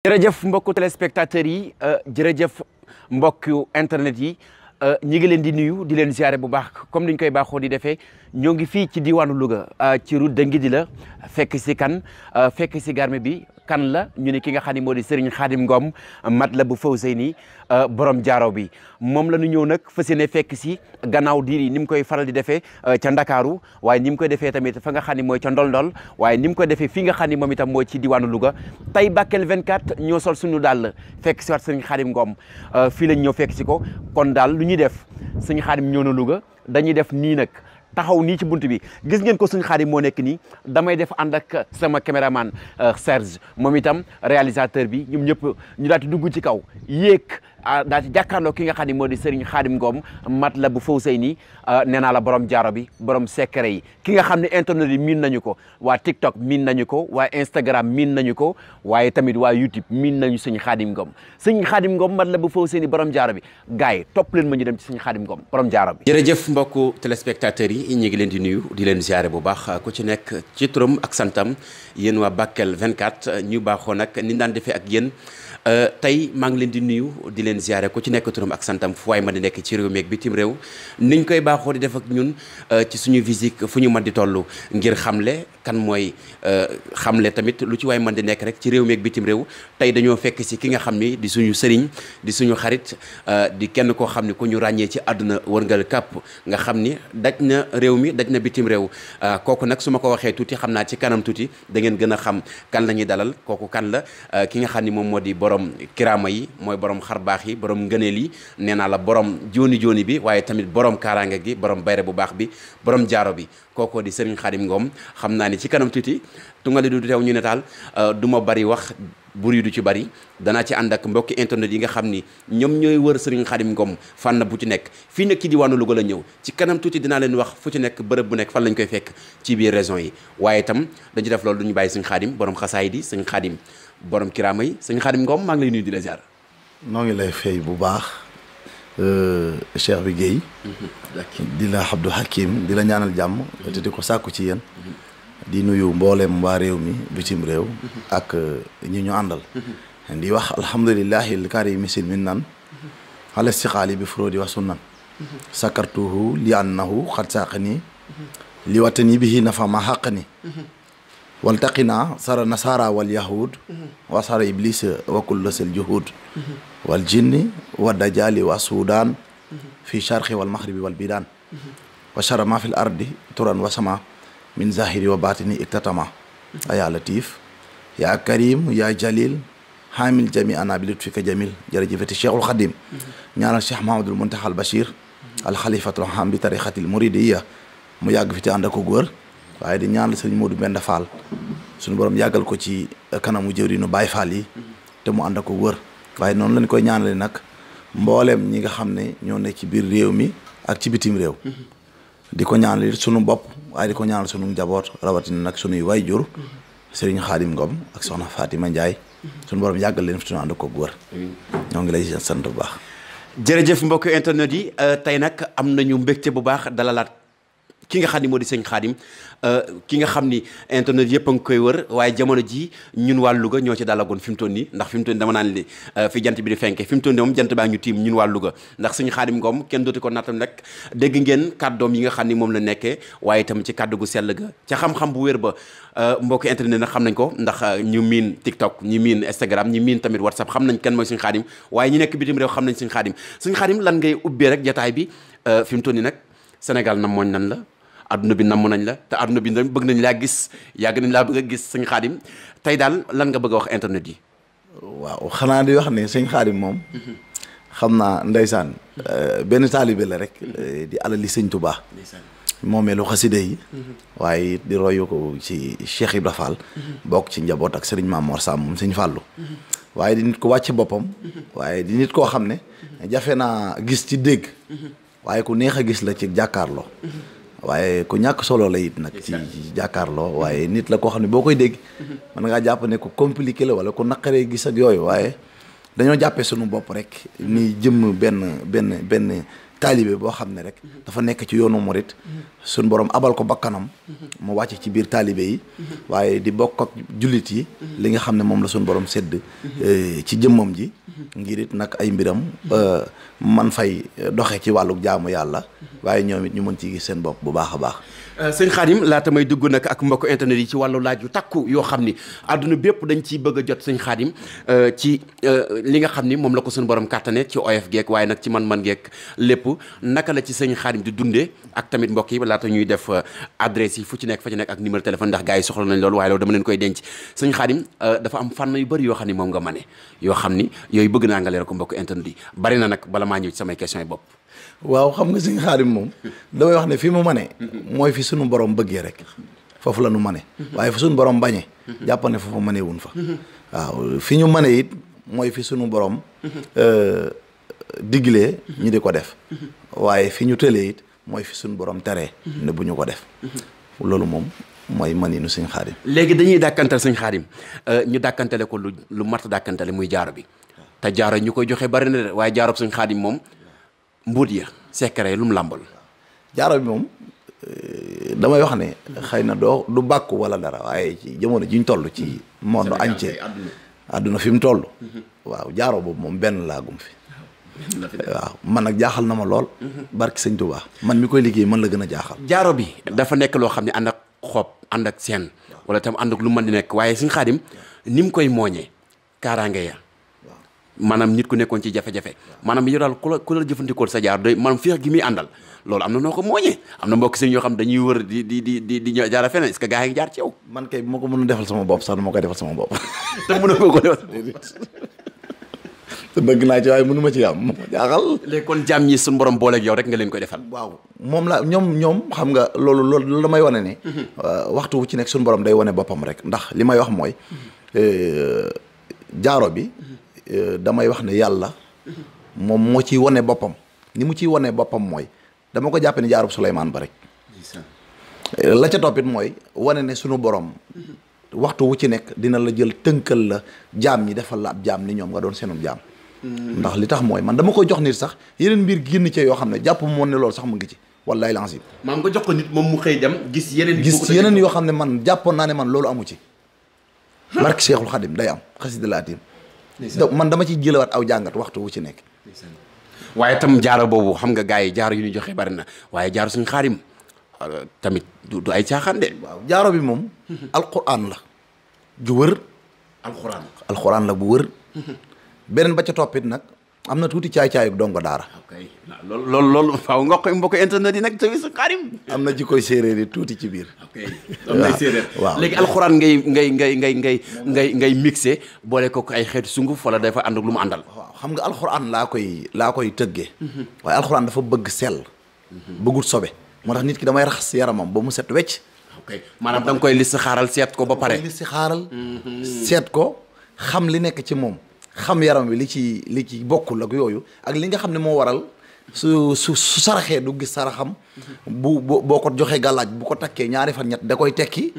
jërëjëf mbokku téléspectateurs yi jërëjëf mbokku internet yi ñi ngi leen di nuyu di leen ziare bu baax comme niñ koy baaxoo di defee ñoo ngi fii ci diwaanu Louga ci route de Ngidi la fekk si kan fekk si garme bi kan la ñu ne ki nga xam ne moo di Serigne Khadim Ngom Matlabul Fawzayni borom jaaro bi moom la ñu ñëw nag fas yéene fekk si gannaaw diir ni mu koy faral di defee ca Ndakaaru waaye ni mu koy defee tamit fa nga xam ne mooy ca Ndol-Ndol waaye ni mu koy defee fii nga xam ne moom itam mooy ci diwaanu Louga tey Bakel 24 ñoo sol suñu daal fekk si waat Serigne Khadim Ngom fii lañ ñëw fekk si ko kon daal lu ñuy def Serigne Khadim ñëw na Louga dañuy def nii nag taxaw nii ci bunt bi gis ngeen ko Serigne Khadim moo nekk nii damay def ànd ak sama caméraman Serge moom itam réalisateur bi ñoom ñëpp ñu daal di dugg ci kaw yéeg daal di jàkkaarloo ki nga xam ne moo di Serigne Khadim Ngom Matlabul Fawzayni nee naa la borom jaaro bi borom secret yi ki nga xam ne internet yi miin nañu ko waa TikTok miin nañu ko waa Instagram miin nañu ko waaye tamit waa YouTube miin nañu Serigne Khadim Ngom Serigne Khadim Ngom Matlabul Fawzayni borom jaaro bi gars yi topp leen ma ñu dem ci Serigne Khadim Ngom borom jaaro bi. jërëjëf mbokku téléspectateurs yi ñu ngi leen di nuyu di leen ziare bu baax ku ci nekk ci turam ak santam yéen waa Bakel 24 ñu baaxoo nag ni daan defee ak yéen. tey maa ngi leen di nuyu di leen ziare ku ci nekk turam ak santam fu waay ma di nekk ci réew mi ak bitim réew niñ koy baaxoo di def ak ñun ci suñu visite fu ñu mën di toll ngir xamle kan mooy xamle tamit lu ci waay mën di nekk rek ci réew mi ak bitim réew tey dañoo fekk si ki nga xam ni di suñu sëriñ di suñu xarit di kenn koo xam ni ku ñu ràññee ci àdduna wërngal kàpp nga xam ni daj na réew mi daj na bitim réew kooku nag su ma ko waxee tuuti xam naa ci kanam tuuti da ngeen gën a xam kan la ñuy dalal kooku kan la ki nga xam ni moom moo di borom kiraama yi mooy borom xarbaax yi borom ngëneel yi nee naa la borom jooni bi waaye tamit borom kaaraange gi borom bayre bu baax bi borom jaaro bi kookoo di Serigne Khadim Ngom xam naa ni ci kanam tuuti tungali du teew ñu ne taal du ma bari wax buri du ci bari danaa ci ànd ak mbokki internet yi nga xam ni ñoom ñooy wër Serigne Khadim Ngom fànn bu ci nekk fii nekk ci diwaanu Louga la ñëw ci kanam tuuti dinaa leen wax fu ci nekk bërëb bu nekk fan lañ koy fekk ci biir région yi waaye itam dañu def loolu duñu bàyyi Serigne Khadim borom xasaay di Serigne Khadim borom kiraama yi Serigne Khadim Ngom maa ngi lay nuyu di la ziar. noo ngi lay fay bu baax Cheikh bi Guèye di la Abdou Hakim di la ñaanal jàmm te di ko sàkku ci yéen di nuyu mboolem waa réew mi bitim réew ak ñi ñu àndal di wax alhamdulillahi alkarimi silmin nan ala istiqaali bi furodi wa sunnan sakartuhu li annahu xad saqani li watani bihi nafa ma xaqani waltaqina sara nasara wal yahud wa sara iblis wa kullu sel juhud wal jinni wa dajali wa sudan fi sharqi wal maghribi wal bidan wa shara ma fil ardi turan wa sama min zahiri wa batini iktatama ya latif ya karim ya jalil hamil jami ana bi lutfika jamil jërëjëfati Cheikhul Khadim ñaanal Cheikh Mahamadul Muntaxa al Bachir al xalifatul ham bi tarixatil muridiyya mu yàgg fi te ànd ak ko góor waaye di ñaanal sëñ Modou Mbenda Fall suñu borom yàggal ko ci kanamu jëwriñu Baay Fall yi te mu ànd ak ko wër waaye noonu lañ koy ñaanale nag mbooleem ñi nga xam ne ñoo nekk ci biir réew mi ak ci bitim réew di ko ñaanal sunu bopp waaye di ko ñaanal sunu njaboot rawatina nag sunuy wayjur Serigne Khadim Ngom ak soxna Fatima Ndiaye sunu borom yàggal leen fi te ànd ak ko wër ñoo ngi lay sant bu baax. jërëjëf mbokk internet yi tey nag am nañu mbégte bu baax dalalaat ki nga xam ni moo di sëñ Khadim ki nga xam ni internet yëpp a ngi koy wër waaye jamono ji ñun waa Louga ñoo ci dalagoon fi mu toll nii ndax fi mu toll nii dama naan li fi jant bi di fenke fi mu toll nii moom jant baa ñu tiim ñun waa Louga ndax sëñ Khadim Ngom kenn dootu ko nattam rek dégg ngeen kàddoom yi nga xam ni moom la nekkee waaye itam ci kàddu gu sell ga ca xam-xam bu wér ba mbokk internet nag xam nañ ko ndax ñu miin TikTok ñi miin Instagram ñi miin tamit WhatsApp xam nañ kan mooy sëñ Khadim waaye ñi nekk bitim réew xam nañ sëñ Khadim lan ngay ubbee rek jataay bi fi mu toll nii nag Sénégal nam mooñ nan la adduna bi namm nañ la te adduna bi bëgg nañ laa gis yàgg nañ laa bëgg a gis sëñ Khadim tey daal lan nga bëgg a wax internet yi. waaw xanaa di wax ne sëñ Khadim moom. xam naa ndeysaan benn taalibe la rek. di alali sëñ Touba. moomeelu xaside yi. waaye di royu ko ci Cheikh Ibra Fall. bokk ci njaboot ak Serigne Mamor Sam moom sëñ Fallou. waaye di nit ko wàcce boppam. waaye di nit koo xam ne. jafe naa gis ci dégg. waaye ku neex a gis la ci jàkkaarloo. waaye ku ñàkk solo la it nag ci jàkkaarloo waaye nit la koo xam ne boo koy dégg mën ngaa jàpp ne ku compliqué la wala ku naqaree gis ak yooyu waaye dañoo jàppee suñu bopp rek ni jëmm benn taalibe boo xam ne rek dafa nekk ci yoonu murit suñ borom abal ko bakkanam mu wàcc ci biir taalibe yi waaye di bokk ak jullit yi li nga xam ne moom la suñ borom sedd ci jëmmam ji ngir it nag ay mbiram man fay doxe ci wàllu jaamu yàlla waaye ñoom it ñu mën ci gis seen bopp bu baax a baax. sëñ Khadim laata may dugg nag ak mbokk internet yi ci wàllu laaj yu takku yoo xam ni àdduna bépp dañ ciy bëgg a jot sëñ Khadim ci li nga xam ni moom la ko suñu borom kàttane ci oyof geek waaye nag ci man-man geek lépp naka la ci sëñ Khadim di dundee ak tamit mbokk yi laata ñuy def adresse yi fu ci nekk ak numéro téléphone ndax gars yi soxla nañ loolu waaye loolu dama leen koy denc sëñ Khadim dafa am fànn yu bëri yoo xam ni moom nga mane yoo xam ni yooyu bëgg naa nga leeral ko mbokk internet yi bari na nag bala maa ñëw ci samay question yi bopp. waaw xam nga sëñ Xaadim moom damay wax ne fi mu mane mooy fi sunu borom bëggee rek foofu la nu mane waaye fi sunu borom bañee jàpp ne foofu mane wun fa waaw fi ñu mane it mooy fi sunu borom diglee ñu di ko def waaye fi ñu tëlee it mooy fi sunu borom teree ne bu ñu ko def loolu moom mooy maninu sëñ Xaadim. léegi dañuy dàkkantal sëñ Xaadim ñu dàkkantale ko lu mat dàkkantale muy jaaro bi te jaaro ñu koy joxe bari na de waaye jaaro sëñ Xaadim moom mbuut ya secret lu mu làmbal. jaaro bi moom damay wax ne xëy na du bàkku wala dara waaye ci jamono jiñ toll ci monde entier àdduna fi mu toll waaw jaaro boobu moom benn laagum fi waaw man nag jaaxal na ma lool barki sëñ Tuubaa man mi koy liggéey man la gën a jaaxal. jaaro bi dafa nekk loo xam ne ànd ak xob ànd ak seen wala tam ànd ak lu mën di nekk waaye sëñ Xaadim ni mu koy mooñee kaaraange ya maanaam nit ku nekkoon ci jafe-jafe maanaam yow daal ku la jëfandikoo sa jaar doy maanaam féex gi muy àndal loolu am na noo ko mooñee am na mbokk sëñ yoo xam dañuy wër di jaara feneen est-ce que gars yi ngi jaar ci yow. man kay bu ma ko mën a defal sama bopp sax dama koy defal sama bopp. te mën a ko defal. te bëgg naa ci waaye mënu ma ci am moo jaaxal. léegi kon jaam ñi suñu borom booleeg yow rek nga leen koy defal. waaw moom la ñoom xam nga loolu damay wane ne. waxtu wu ci nekk suñu borom day wane boppam rek ndax li may wax mooy jaaro bi. damay wax ne yàlla moom moo ciy wane boppam ni mu ciy wane boppam mooy dama ko jàppe ne jaarub Suleymaan ba rek la ca toppit mooy wane ne sunu borom waxtu wu ci nekk dina la jël tënkal la jaam ñi defal la ab jaam ni ñoom nga doon seenum jaam ndax li tax mooy man dama koy jox nit sax yeneen mbir génn ci yoo xam ne jàpp moon ne loolu sax mu ngi ci wallaay lancim maam nga jox ko nit moom mu xëy dem gis yeneen yoo xam ne man jàppoon naa ne man loolu amu ci barke Seexul Xadim day am xasida laatim man dama ciy jëlawaat aw jàngat waxtu wu ci nekk. waaye tam jaaro boobu xam nga gars yi jaaro yu ñu joxe bari na waaye jaaro suñu Xaadim tamit du ay caaxaan de. waaw jaaro bi moom. alquran la. ju wër. alquran la bu wër. beneen ba ca toppit nag am na tuuti caay-caayu dongo daara. ok loolu faaw nga koy mbokk internet yi nag tamit suñu Xaadim. am na ci koy séeréer yi tuuti ci biir. ok am na séeréer. waaw léegi alxuraan ngay mixé boole ko ay xeetu sunguf wala dafa ànd ak lu mu àndal. waaw xam nga alxuraan laa koy tëggee. waaye alxuraan dafa bëgg sell. bëggut sobe. moo tax nit ki damay raxas yaramam ba mu set wecc. ok maanaam da nga koy lis xaaral seet ko ba pare. seet ko xam li nekk ci moom. xam yaram wi li ci bokkul ak yooyu ak li nga xam ne moo waral su saraxee du gis saraxam boo ko joxee gàllaaj bu ko takkee ñaari fan ñett da koy tekki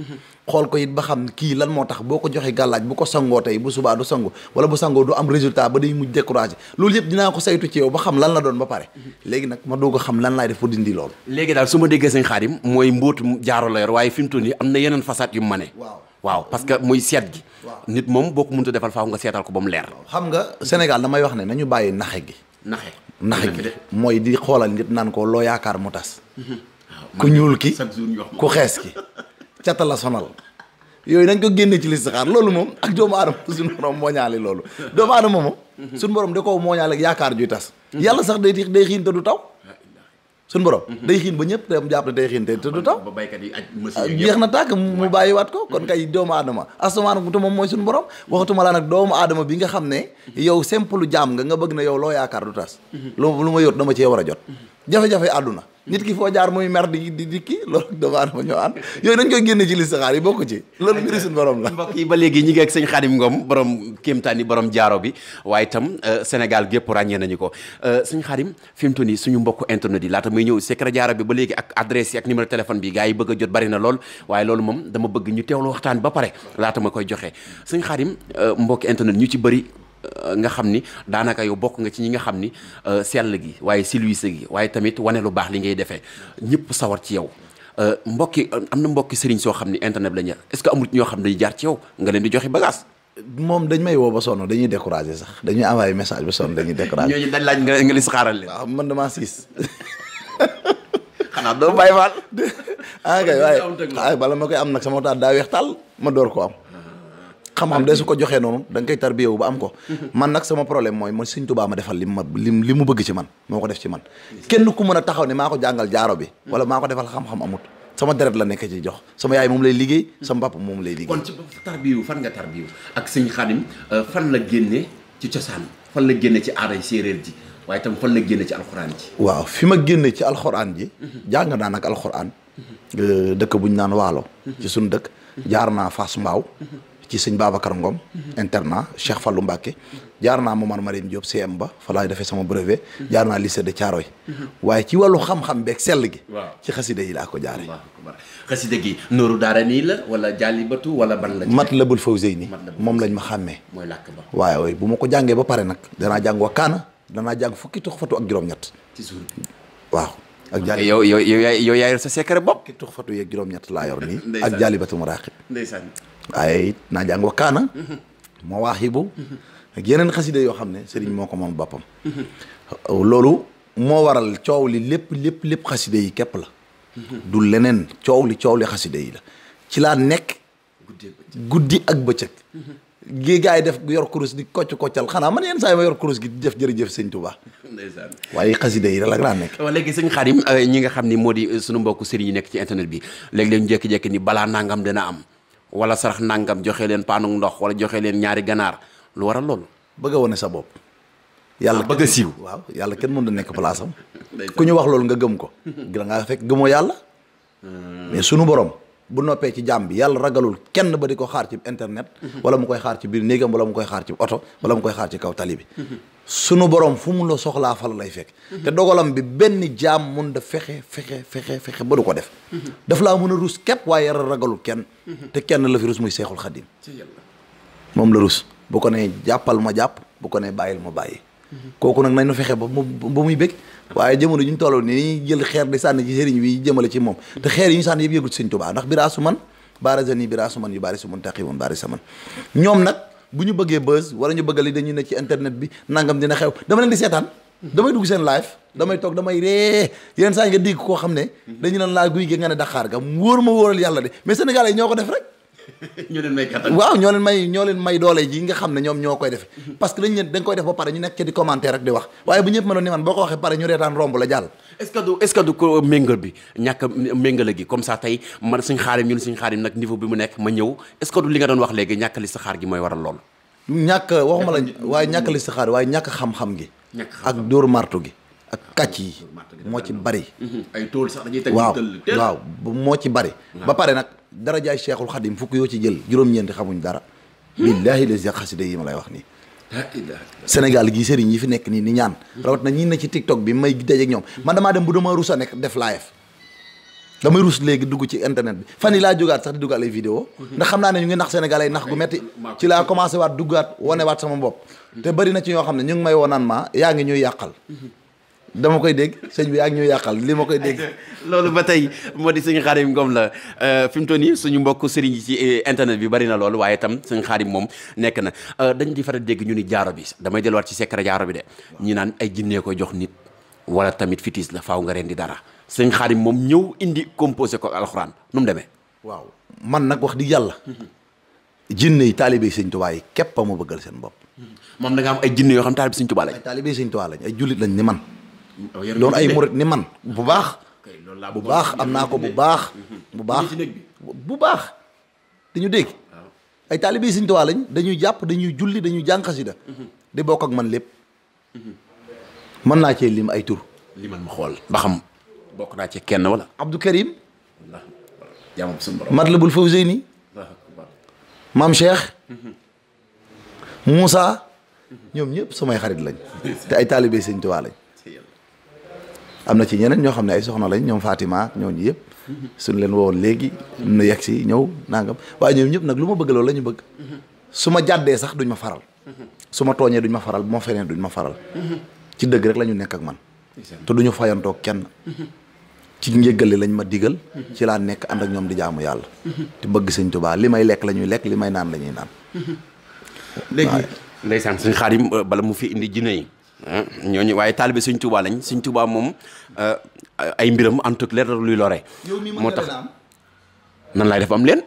xool ko it ba xam kii lan moo tax boo ko joxee gàllaaj bu ko sangoo tey bu subaa du sangu wala bu sangoo du am résultat ba day mujj découragé loolu yëpp dinaa ko saytu ci yow ba xam lan la doon ba pare léegi nag ma doog a xam lan laay def pour dindi loolu. léegi daal su ma déggee sëñ Xaadim mooy mbóotu jaaro la yor waaye fi mu toll nii am na yeneen façade yu mu mane. waaw parce que muy seet gi. nit moom boo ko mënut a defal faaw nga seetal ko ba mu leer. xam nga Sénégal damay wax ne nañu bàyyi naxe gi. naxe gi mooy di xoolal nit naan ko loo yaakaar mu tas. ku ñuul ki ku xees ki cata la sonal yooyu nañ ko génne ci listixaar loolu moom ak doomu aadama suñu borom mooñaale loolu doomu aadama moom suñu borom da ko mooñaale ak yaakaar juy tas yàlla sax day xiin te du taw suñu borom day xiin ba ñëpp dem jàpp ne day xiin te du taw ba baykat yi jeex na tàkk mu bàyyiwaat ko kon kay doomu aadama asamaan bu te moom mooy suñu borom waxatuma laa nag doomu aadama bi nga xam ne yow simple jaam nga bëgg na yow loo yaakaar du tas lu ma yóot dama cee war a jot jafe-jafe àdduna nit ki foo jaar muy mer di kii loolu doomu aadama ñoo ànd yooyu dañ koy génne ci listixaar yi bokk ci loolu mbiri suñu borom la mbokk yi ba léegi ñi ngi ak sëñ Xaadim Ngom borom kéemtaani borom jaaro bi waaye itam Sénégal gépp ràññee nañu ko sëñ Xaadim fi mu toll nii suñu mbokk internet yi laata muy ñëw secret jaaro bi ba léegi ak adresse yi ak numéro téléphone bi gars yi bëgg a jot bari na lool waaye loolu moom dama bëgg ñu teewlu waxtaan ba pare laata ma koy joxe sëñ Xaadim mbokk internet ñu ci bëri nga xam ni daanaka yow bokk nga ci ñi nga xam ni sell gi waaye silwise gi waaye tamit wane lu baax li ngay defee ñëpp sawar ci yow mbokki am na mbokki sëriñ soo xam ni internet la ñu est-ce que amul ñoo xam dañuy jaar ci yow nga leen di joxe bagage. moom dañ may woo ba sonn dañuy découragé sax dañuy envoyé message ba sonn dañuy découragé. ñooñu dañ laaj nga li xaaral leen. waaw man damaa siis. xanaa doo bàyyi faal. kay waaye bala ma koy am nag sama taat daa weex tàll ma door ko am. xam-xam de su ko joxee noonu da nga koy tarbiyewu ba am ko. man nag sama problème mooy Sëñ Tuubaa ma defal li mu bëgg ci man moo ko def ci man. kenn ku mën a taxaw ne maa ko jàngal jaaro bi. wala maa ko defal xam-xam amut. sama deret la nekk ci jox sama yaay moom lay liggéey sama papa moom lay liggéey. kon ci tarbiyewu fan nga tarbiyewu ak Sëñ Xaadim fan la génne ci cosaan fan la génne ci aaday séeréer ji waaye tam fan la génne ci alxuraan ji. waaw fi ma génne ci alxuraan ji. jàng naa nag alxuraan. dëkk bu ñu naan waalo. ci suñu dëkk. jaar naa Fass Mbaaw. ci sëñ Babacar Ngom. internat Cheikh Fallou Mbacké. jaar naa Momar Marine Diop CM ba fa laay defee sama brevet. jaar naa lycée de Thiaroye. waaye ci wàllu xam-xam beeg sell gi. waaw ci xasida yi laa ko jaaree. xasida gi Nooru Daarayni la wala Jaalibatu wala ban la. Matlabul Fawzayni moom lañ ma xàmmee. mooy làkk ba. waaye bu ma ko jàngee ba pare nag danaa jàng Wakkaana danaa jàng fukki tuxfatu ak juróom-ñett. ci suur waaw. ak jaali yow yaay sa secret bopp. fukki tuxfatu yeeg juróom-ñett laa yor nii. ak Jaalibatu Muraqib. ndeysaan. waaye it naa jàng Wakkaana. Mawaahibu. ak yeneen xasida yoo xam ne sëriñ moo ko moom boppam. loolu moo waral coow li lépp xasida yi képp la. du leneen coow li xasida yi la. ci laa nekk. guddi ak bëccëg. gi gaa yi def yor kurus di koccal xanaa man yenn saa yi ma yor kurus gi di def jërëjëf sëñ Tuubaa. ndeysaan. waaye xasida yi la laa nekk. waaw léegi sëñ Xaadim ñi nga xam ni moo di sunu mbokku sëriñ yi nekk ci internet bi léeg-léeg ñu jékki-jékki ni balaa nangam dina am wala sarax nangam joxe leen paanu ndox wala joxe leen ñaari ganaar lu waral loolu. bëgg a wane sa bopp. yàlla bëgg a siiw. waaw yàlla kenn mën da nekk place am. ku ñu wax loolu nga gëm ko. da ngaa fekk gëmoo yàlla. mais sunu borom bu noppee ci jàmm bi yàlla ragalul kenn ba di ko xaar ci internet. wala mu koy xaar ci biir néegam wala mu koy xaar ci oto wala mu koy xaar ci kaw tali bi. sunu borom fu mu la soxlaa fa la lay fekk. te dogalam bi benn jaam mun da fexe ba du ko def. daf laa mën a rus képp waaye yàlla ragalul kenn. te kenn la fi rus muy Seexul Xadim. moom la rus bu ko nee jàppal ma jàpp bu ko nee bàyyil ma bàyyi. kooku nag nañ nu fexe ba muy bëgg. waaye jamono ju ñu tolloo nii jël xeer di sànni ci sëriñ bi jëmale ci moom te xeer yi ñu sànni yëpp yëgul ci Sëñ Tuubaa ndax biraasu man barazani biraasu man yu baari su mun taqimun baari sa man ñoom nag bu ñu bëggee buzz wala ñu bëggali dañuy ne ci internet bi nangam dina xew dama leen di seetaan damay dugg seen live damay toog damay ree yenn saa yi nga dégg koo xam ne dañu leen laa guy gi nga ne Dakar ga wóor ma wóoral yàlla de mais Sénégalais yi ñoo ko def rek ñoo leen may kattan. waaw ñoo leen may doole ji nga xam ne ñoom ñoo koy def parce que dañ koy def ba pare ñu nekk ci di commentaire rek di wax waaye bu ñëpp mënoon ni man boo ko waxee pare ñu reetaan romb la jàll. est-ce que du ko méngal bi ñàkk a méngale gi comme ça tey man Sëñ Xaadim nag niveau bi mu nekk ma ñëw est-ce que du li nga doon wax léegi ñàkk li saxaar gi mooy waral loolu. waxuma la waaye ñàkk li saxaar waaye ñàkk xam-xam gi. ak dóor martu gi ak kàcc yi moo ci bari. ay tool sax dañuy teg waaw moo ci bari. ba pare nag darajaay Cheikhul Khadim fukk yoo ci jël juróom-ñeenti xamuñ dara. billaahi les xasida yi ma lay wax nii. Sénégal gii sëriñ yi fi nekk nii ni ñaan. rawat na ñi ne ci TikTok bi may dajeeg ñoom man damaa dem bu dama rus a nekk def live. damay rus léegi dugg ci internet bi fan yi laa jógaat sax di duggaat ay vidéo ndax xam naa ne ñu ngi nax Sénégalais yi nax gu metti ci laa commencé waat duggaat wane waat sama bopp. te bari na ci ñoo xam ne ñu ngi may woo naan ma yaa ngi ñuy yàqal. dama koy dégg sëñ bi yaa ngi ñuy yàqal li ma koy dégg. loolu ba tey moo di Sëñ Xaadim Ngom la fi mu toll nii suñu mbokk sëriñ yi ci internet bi bari na loolu waaye itam Sëñ Xaadim moom nekk na dañ di faral dégg ñu ni jaaro bi damay delluwaat ci secret jaaro bi de ñi naan ay jinnee koy jox nit wala tamit fitis la faaw nga rendi dara Sëñ Xaadim moom ñëw indi composé ko alxuraan nu mu demee. waaw man nag wax di yàlla. jinne yi taalibe Sëñ Tuubaa yi képp a ma bëggal seen bopp. moom da nga am ay jinne yoo xam taalibe Sëñ Tuubaa lañ. ay taalibe Sëñ Tuubaa lañ ay jullit lañ ni man. doon ay murit ni man bu baax. bu baax am naa ko bu baax. bu baax dañu dégg. ay taalibe Sëñ Tuubaa lañ dañuy jàpp dañuy julli dañuy jàng xasida di bokk ak man lépp. mën naa cee lim ay tur. limal ma xool ba xam bokk naa ci kenn wala. Abdou Karim. Matlabul Fawzayni. Maam Cheikh. Moussa. ñoom ñëpp samay xarit lañ. te ay taalibe Sëñ Tuubaa lañ. am na ci ñeneen ñoo xam ne ay soxna lañ ñoom Fatima ak ñooñu yëpp. suñ leen wowoon léegi. nu yegg si ñëw nangam waaye ñoom ñëpp nag lu ma bëgg loolu la ñu bëgg. su ma jàddee sax duñ ma faral. su ma tooñee duñ ma faral bu ma feneen duñ ma faral ci dëgg rek la ñu nekk ak man te duñu fayantoo kenn ci njëggale lañ ma digal ci laa nekk ànd ak ñoom di jaamu yàlla te bëgg sëñ Tuubaa li may lekk la ñuy lekk li may naan la ñuy naan léegi ndeysaan sëñ Xaadim bala mu fi indi jinne yi ñooñu waaye taalibe sëñ Tuubaa lañ sëñ Tuubaa moom ay mbiram en tout leer luy lore moo tax nan laay def am leen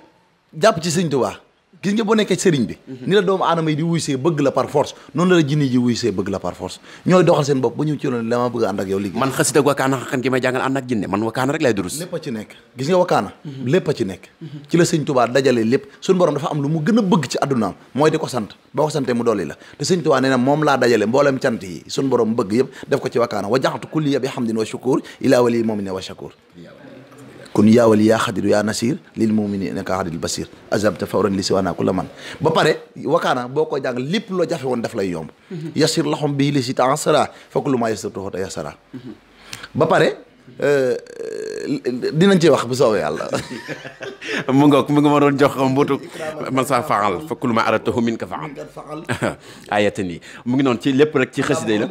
jàpp ci sëñ Tuubaa gis nga boo nekkee sëriñ bi ni la doomu aadama yi di wuy see bëgg la par force noonu la jinne ji wuy see bëgg la par force ñooy doxal seen bopp ba ñu ci loolu dama bëgg a ànd ak yow liggéey man xasida ak wakaana xaqan gi may jàngal ànd ak jinne man wakaana rek lay durus lépp a ci nekk gis nga wakaana lépp a ci nekk ci la sëñ Tuubaa dajale lépp suñu borom dafa am lu mu gën a bëgg ci àddunaam mooy di ko sant boo ko santee mu dolli la te sëñ Tuubaa nee na moom laa dajale mboolem cant yi suñu borom bëgg yëpp def ko ci wakaana wa jaxatu kulliya bi hamdin wa shukur ila wali mu'minin wa shakur kon yaa wali yaa xadiru yaa nasir lil mu'minina ka xadil basir azabta fawran li siwana kulla man ba pare wakaana boo ko jàng lépp loo jafe woon daf lay yomb yasir lahum bihi li si ta'assara fokk lu ma yasirtuhu tayassara ba pare dinañ ci wax bu soobee yàlla mu nga ma doon jox mbootu man sa faal fokk lu ma aratahu min ka faal ayatan yi mu ngi noonu ci lépp rek ci xasida la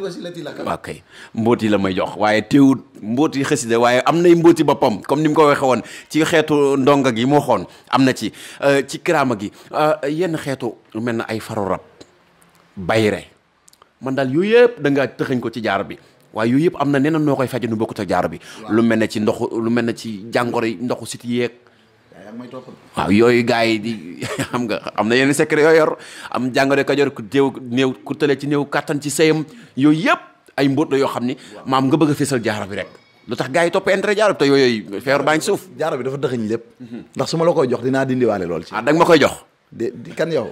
waaw kay mbóoti la may jox waaye teewut mbóoti xasida waaye am nay mbóoti boppam comme ni mu ko waxee woon ci xeetu ndonga gi moo xoon am na ci kiraama gi yenn xeetu mel na ay faru rab bayre man daal yooyu yëpp da nga tëxañ ko ci jaar bi waaye yooyu yëpp am na neneen noo koy faje nu bokkut ak jaaro bi lu mel ne ci ndoxu lu mel ne ci jàngoro yi ndoxu siti yeeg waaw yooyu gars yi di xam nga am na yenn secret yoo yor am jàngoro ka yor ku néew ku tële ci néew kattan ci sëyam yooyu yëpp ay mbóot la yoo xam ni maam nga bëgg a fésal jaaro bi rek lu tax gars yi topp intérêt jaaro bi te yooyu feebar baa ngi suuf jaaro bi dafa dëxëñ lépp ndax su ma la koy jox dinaa dindiwaale lool ci da nga ma koy jox di kan yow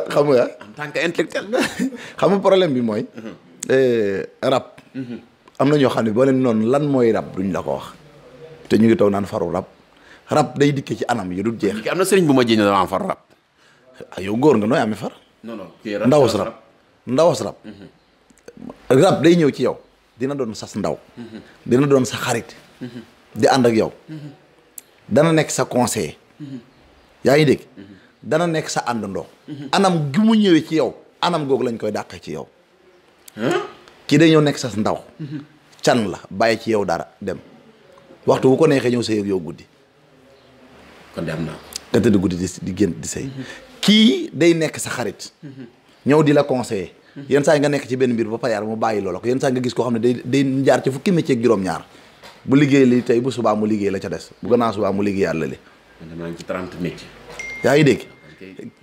xam nga en tant que intellectuel xam nga problème bi mooy rab am na ñoo xam ne boo leen noonu lan mooy rab duñ la ko wax te ñu ngi toog naan faru rab day dikke ci anam yi du jeex am na sëriñ bu ma ji ne dama am faru rab yow góor nga nooy amee far non ndawas rab rab day ñëw ci yow dina doon sas ndaw dina doon sa xarit di ànd ak yow dana nekk sa conseiller yaa ngi dégg dana nekk sa àndandoo anam gi mu ñëwee ci yow anam googu lañ koy dàqee ci yow kii day ñëw nekk sa ndaw can la bàyyi ci yow dara dem waxtu bu ko neexee ñëw sëy ak yow guddi kon de am na nga tëdd guddi di génn di sëy kii day nekk sa xarit ñëw di la conseiller yenn saa yi nga nekk ci benn mbir ba pare mu bàyyi loola ko yenn saa nga gis koo xam ne day jaar ci fukki métier ak juróom-ñaar bu liggéey li tey bu subaa mu liggéey la ca des bu gannaaw subaa mu liggéey yàlla li maa ngi ci 30 métiers yaa ngi dégg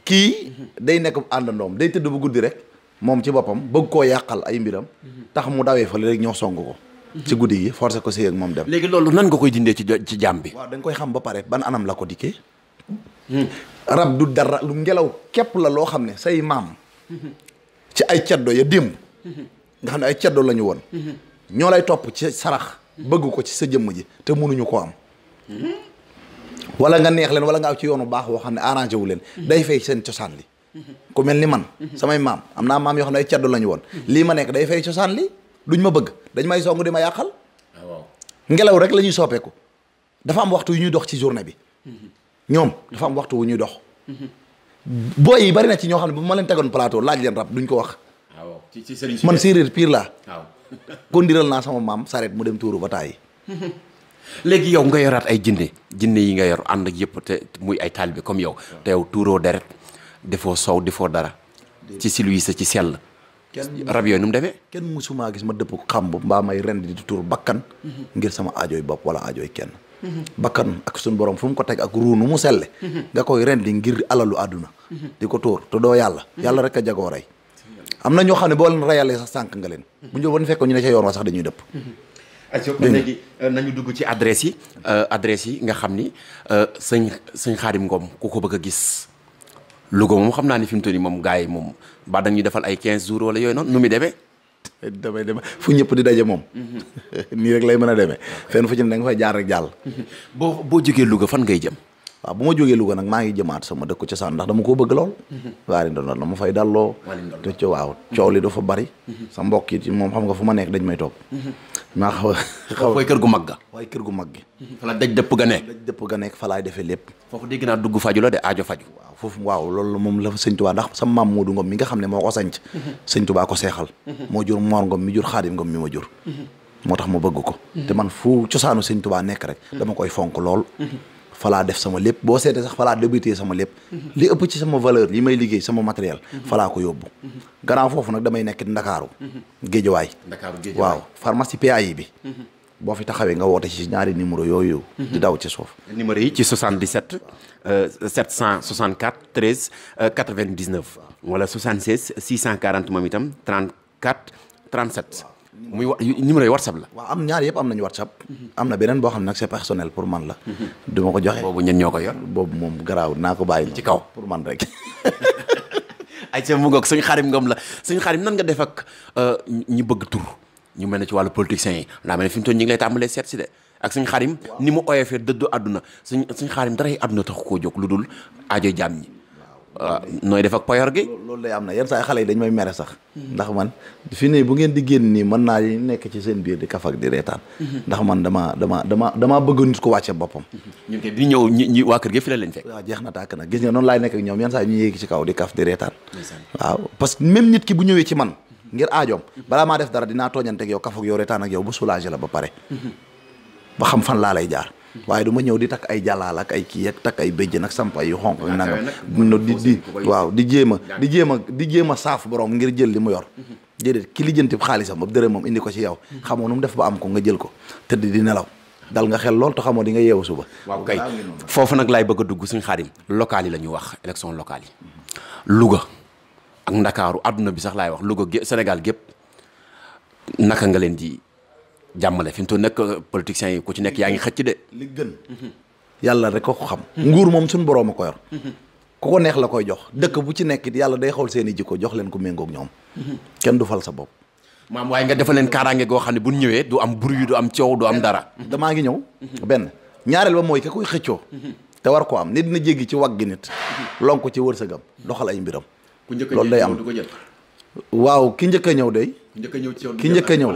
kii day nekk àndandoom day tëdd bu guddi rek moom ci boppam bëgg koo yàqal ay mbiram tax mu dawee fale rek ñoo song ko ci guddi gi forcé ko sëy ak moom dem léegi loolu nan nga koy dindee ci jàmm bi waaw da nga koy xam ba pare ban anam la ko dikkee rab du dara lu ngelaw képp la loo xam ne say maam ci ay ceddo ya démb nga xam ne ay ceddo la ñu woon ñoo lay topp ci sarax bëgg ko ci sa jëmm ji te mënuñu ko am wala nga neex leen wala nga aw ci yoonu baax woo xam ne arrangé wu leen day fay seen cosaan li ku mel ni man samay maam am naa maam yoo xam ne ay caddu lañu woon lii ma nekk day fay cosaan li duñ ma bëgg dañ may song di ma yàqal ngelaw rek la ñuy soppeeku dafa am waxtu yu ñuy dox ci journée bi ñoom dafa am waxtu wu ñuy dox booy yi bari na ci ñoo xam ne bu ma leen tegoon plateau laaj leen rab duñ ko wax man séeréer pire laa kondiral naa sama maam saret mu dem tuuru ba tàyyi léegi yow nga yoraat ay jinne yi nga yor ànd ak yëpp te muy ay taalibe comme yow te yow tuuroo deret defoo sow defoo dara ci silwisa ci sell rab yooyu nu mu demee kenn musumaa gis ma dëpp xamb mbaa may rend di tuur bakkan ngir sama aajooy bopp wala aajooy kenn bakkan ak suñu borom fu mu ko teg ak ruu nu mu selle nga koy rendi ngir alalu àdduna di ko tuur te doo yàlla rek a jagoo rey am na ñoo xam ne boo leen reyalee sax sànq nga leen bu ñu fekk ñu ne ca yoon wa sax dañuy dëpp léegi nañu dugg ci adresse yi nga xam ni sëñ Xaadim Ngom ku ko bëgg a gis Louga moom xam naa ni fi mu toll nii moom gars yi moom ba dañuy defal ay 15 jours wala yooyu noonu nu muy demee damay demee fu ñëpp di daje moom nii rek lay mën a demee fenn fu ci ne da nga fay jaar rek jàll boo jógee Louga fan ngay jëm waaw bu ma jógee Louga nag maa ngi jëmaat sama dëkku cosaan ndax dama koo bëgg lool waari ndoon la ma fay dalloo te waaw coow li dafa bari sa mbokk yi moom xam nga fu ma nekk dañ may toog maa xaw koy kër gu mag ga. waaye kër gu mag gi. fa la daj dëpp ga nekk. daj dëpp ga nekk fa laay defee lépp. foofu dégg naa dugg faju la de aajo faju. waaw foofu waaw loolu moom la fa sëñ Tuubaa ndax sama maam Moodu Ngom mi nga xam ne moo ko sanc sëñ Tuubaa ko seexal. moo jur Mor Ngom mi jur Xaadim Ngom mi ma jur. moo tax ma bëgg ko. te man fu cosaanu sëñ Tuubaa nekk rek. dama koy fonk lool. falaa def sama lépp boo seetee sax falaa débuté sama lépp. li ëpp ci sama valeur li may liggéey sama matériel. falaa ko yóbbu. gannaaw foofu nag damay nekk Ndakaaru. Géejawaay. waaw pharmacie PAI bi. boo fi taxawee nga woote ci ñaari numéro yooyu. di daw ci suuf. numéro yi ci 77 764 13 99 wala 76 640 moom itam 34 37. muy numéro yi WhatsApp la. waaw am ñaar yëpp am nañu WhatsApp. am na beneen boo xam ne nag c'est personnel pour man la. du ma ko joxe. boobu ñen ñoo ko yor. boobu moom garaaw naa ko bàyyi. ci kaw pour man rek. ay ca mu ngoog suñu Xaadim Ngom la suñu Xaadim nan nga def ak ñi bëgg tur ñu mel ne ci wàllu politiciens yi ndaa mel ne fi mu toll ñu ngi lay tàmbalee seet si de ak suñu Xaadim ni mu oyofee dëddu àdduna suñu Xaadim dara yi àdduna taxu koo jóg lu dul aajo jaam ñi. waaw nooy def ak payor gi. loolu day am na yenn saa xale yi dañ may mere sax. ndax man fi ne bu ngeen di génn nii mën naa nekk ci seen biir di kaf ak di reetaan. ndax man damaa bëgg nit ko wàcce boppam. ñun kay di ñëw ñi waa kër gi fi la leen fekk. waaw jeex na tàkk nag gis nga noonu laay nekk ak ñoom yenn saa ñu yéegi ci kaw di kaf di reetaan. waaw parce que même nit ki bu ñëwee ci man ngir aajoom balaa maa def dara dinaa tooñante ak yow kaf ak yow reetaan ak yow bu soulagé la ba pare. ba xam fan laa lay jaar. waaye du ma ñëw di takk ay jàllaal ak ay kii ak takk ay béjjën ak samp ay yu xonq nangam di jéem a saaf borom ngir jël li mu yor. déedéet ki lijjanti xaalisam ba dërëm moom indi ko ci yow. xamoo nu mu def ba am ko nga jël ko tëdd di nelaw dal nga xel lool te xamoo di nga yeewu suba. waaw kay foofu nag laay bëgg a dugg suñu Xaadim local yi la ñu wax élection locale yi Louga ak Ndakaaru àdduna bi sax laay wax Louga Sénégal gépp naka nga leen di jàmmale fi mu toll nekk politiciens yi ku ci nekk yaa ngi xëcc de. li gën yàlla rek ko xam. nguur moom suñu borom a ko yor. ku ko neex la koy jox dëkk bu ci nekk it yàlla day xool seen i jikko jox leen ko méngoog ñoom. kenn du fal sa bopp. maam waaye nga defal leen kaaraange goo xam ne bu ñu ñëwee du am bruit du am coow du am dara. damaa ngi ñëw. benn ñaareel ba mooy ka koy xëccoo. te war ko am nit dina jéggi ci wagg gi nit. lonk ko ci wërsëgam doxal ay mbiram. loolu day am waaw ki njëkk a ñëw day. ki njëkk a ñëw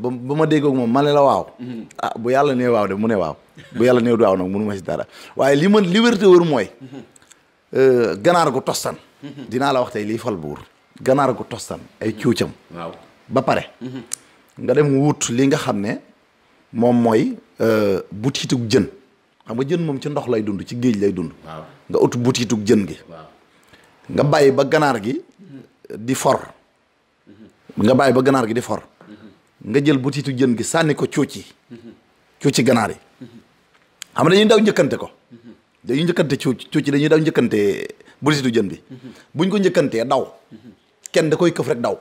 ba ma déggoog moom ma ne la waaw. ah bu yàlla nee waaw de mu ne waaw. bu yàlla nee waaw nag mënu ma si dara waaye li wér te wër mooy. ganaar gu tostan. dinaa la wax tey lii fal buur. ganaar gu tostan ay cuucam. waaw ba pare. nga dem wut li nga xam ne moom mooy butiitug jën. xam nga jën moom ci ndox lay dund ci géej lay dund. waaw nga ut butiitug jën gi. nga bàyyi ba ganaar gi di for. nga bàyyi ba ganaar gi di for. nga jël butiitu jën gi sànni ko cuuci ganaar yi. xam nga dañuy daw njëkkante ko. dañuy njëkkante cuuci dañuy daw njëkkante butiitu jën bi. buñ ko njëkkantee daw. kenn da koy këf rek daw.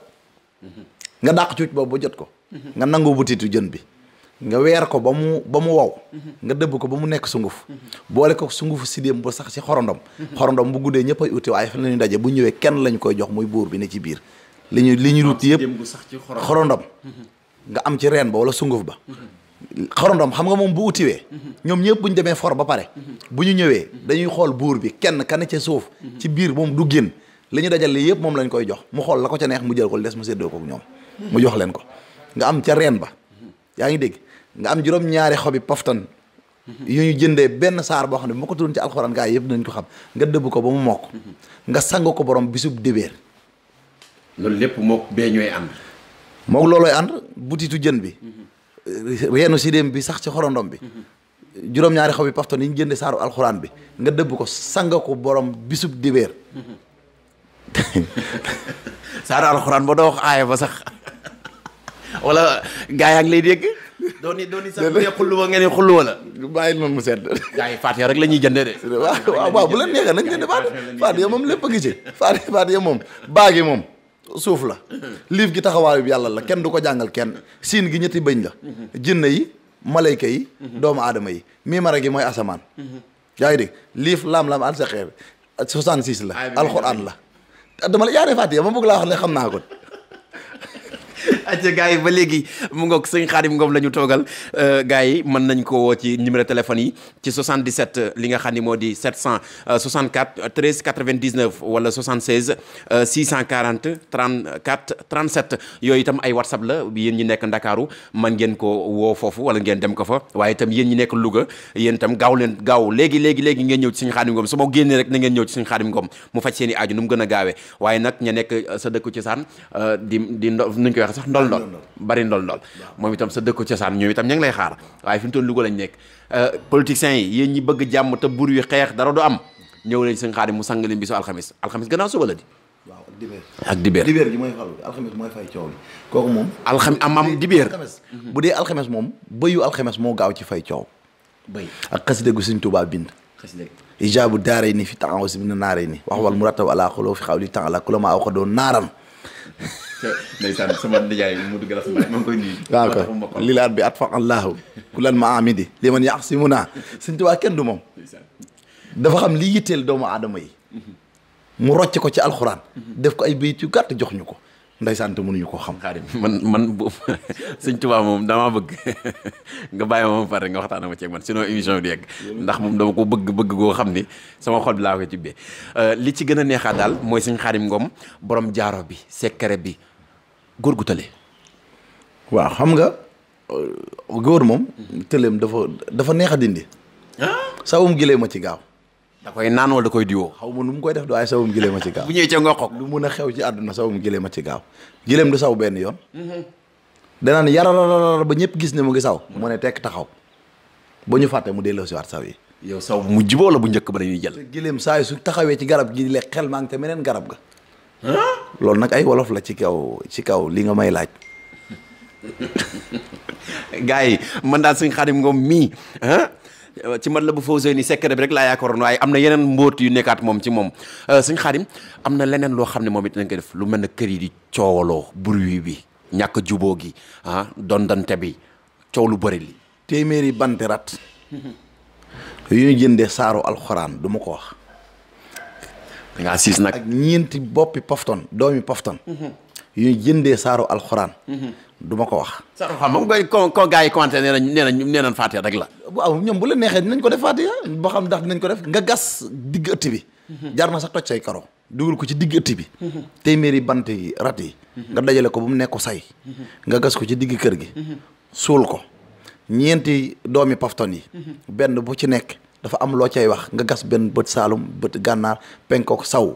nga dàq cuuc boobu ba jot ko. nga nangu butiitu jën bi. nga weer ko ba mu wow. nga dëbb ko ba mu nekk sunguf. boole ko sungufu sidéem ba sax ci xorondom. xorondom bu guddee ñëpp ay uti waaye fan la ñuy daje bu ñëwee kenn lañ koy jox muy buur bi ne ci biir. li ñu ruuti yëpp xorondom nga am ci reen ba wala sunguf ba. xorondom xam nga moom bu utiwee. ñoom ñëpp bu ñu demee for ba pare. bu ñu ñëwee dañuy xool buur bi kenn ka ne ca suuf. ci biir moom du génn li ñu dajal li yëpp moom lañ koy jox mu xool la ko ca neex mu jël ko des mu séddoo ko ak ñoom. mu jox leen ko nga am ca reen ba yaa ngi dégg. nga am juróom-ñaari xobi poftan yu ñu jëndee benn saar boo xam ne bu ma ko tudd ci alxuraan gaa yi yëpp dinañ ko xam nga dëbb ko ba mu mokk nga sang ko borom bisub dibéer. loolu lépp mook bee ñooy ànd. mook loolooy ànd butitu jën bi. reenu sidéem bi sax ci xorondom bi. juróom-ñaari xobi poftan yi ñu jëndee saaru alxuraan bi nga dëbb ko sang ko borom bisub dibéer. saaru alxuraan ba doo wax aaya ba sax wala gaa yaa ngi lay dégg. dooni sax bu dee xullu ba ngeen xullu wala. bàyyi noonu mu sedd. gaa yi Faatiha rek la ñuy jëndee de. waaw bu leen neexee nañ jënd Faatiha moom lépp a ngi ci. Faatiha moom baagi moom suuf la. liif gi taxawaayu bi yàlla la kenn du ko jàngal kenn. siin gi ñetti bëñ la. jinne yi malayka yi. doomu aadama yi miimara gi mooy asamaan. yaa ngi dégg liif laam-laam alsaqeer 66 la. alxuraan la. dama la yaa ne Faatiha ma bëgg laa wax ne xam naa ko. acca gars yi ba léegi mu ngoog sëñ Khadim Ngom la ñu toogal gars yi mën nañ ko woo ci numéro téléphone yi ci 77 li nga xam ni moo di 764 13 99 wala 76 640 34 37 yooyu itam ay WhatsApp la yéen ñi nekk Ndakaaru man ngeen ko woo foofu wala ngeen dem ko fa waaye itam yéen ñi nekk Louga yéen itam gaaw léegi ngeen ñëw ci sëñ Khadim Ngom su ma génnee rek na ngeen ñëw ci sëñ Khadim Ngom mu faj seen i aaju nu mu gën a gaawee waaye nag ña nekk sa dëkku cosaan di nuñ koy wax sax ndol bari ndol moom itam sa dëkku cosaan ñoom itam ña ngi lay xaar waaye fi mu toll Louga lañ nekk politiciens yi yéen ñi bëgg jàmm te bur wi xeex dara du am ñëw leen sëñ Khadim mu sang leen bisu alxamis gannaaw suba la di waaw ak dibeer dibeer ji mooy faru alxames mooy fay coow li kooku moom alxames am dibeer bu dee alxames moom bëyu alxames moo gaaw ci fay coow bëy ak xasida gu Sëñ Tuubaa bind ijaabu daaray ni fi taxaw si na naaree ni wax wal mu rattaw ala xoloo fi xaw li tax la ku la maa aw xa doon naaran ndeysaan sama nijaay mu dugg la sama maa ngi koy nuyu waaw ko lilaat bi at fa allahu ku lan ma amidi li man yàq si mu naa Sëñ Tuubaa kenn du moom dafa xam li yitteel doomu aadama yi mu rocc ko ci alxuraan def ko ay bayit yu gàtt jox ñu ko ndeysaan te mënuñu koo xam. Xaadim man boobu Sëñ Tuubaa moom damaa bëgg nga bàyyi ma pare nga waxtaan ma ceeg man sinon émission bi yegg ndax moom dama ko bëgg goo xam ni sama xol bi laa koy tibbee li ci gën a neexaat daal mooy Sëñ Khadim Ngom borom jaaro bi secret bi góor gu tële. waaw xam nga góor moom tëleem dafa neex a dindi. sawum gilee ma ci gaaw. da koy naan wala da koy diwoo. xaw ma nu mu koy def waaye sawum gilee ma ci gaaw. bu ñëwee ca ngoxok lu mun a xew ci àdduna sawum gilee ma ci gaaw. gileem du saw benn yoon. danaan yaralala ba ñëpp gis ne mu ngi saw. mu ne tekk taxaw ba ñu fàtte mu delloo si waat saw yi. yow saw bu mujj ba wala bu njëkk ba dañuy jël. gileem saa yi su taxawee ci garab gi lekk xel maa ngi te meneen garab ga. loolu nag ay wolof la ci kaw li nga may laaj. gars yi man daal Sëñ Khadim Ngom mii ci man la bu fausé ni secret bi rek laa yaakaaroon waaye am na yeneen mbóot yu nekkaat moom ci moom Sëñ Khadim am na leneen loo xam ne moom it nañ koy def lu mel ne kër yi di coowaloo bruit bi ñàkk juboo gi dondante bi coow lu bëri li téeméeri banti rat yu ñu jëndee saaru alxuraan du ma ko wax. da ngaa siis nag ak ñeenti boppi pofton doomi pofton yu ñu jëndee saaru alxuraan du ma ko wax. saaru xam nga ko gars yi commenté nee nañ Faatiha rek la. waaw ñoom bu la neexee dinañ ko def Faatiha ba xam ndax dinañ ko def nga gas digg ëtt bi. jar na sax toj say karo dugal ko ci digg ëtt bi. téeméeri bant yi rat yi. nga dajale ko ba mu nekk ko say. nga gas ko ci digg kër gi. suul ko ñeenti doomi pofton yi. benn bu ci nekk dafa am loo cay wax nga gas benn bët saalum bët gànnaar penkook saw.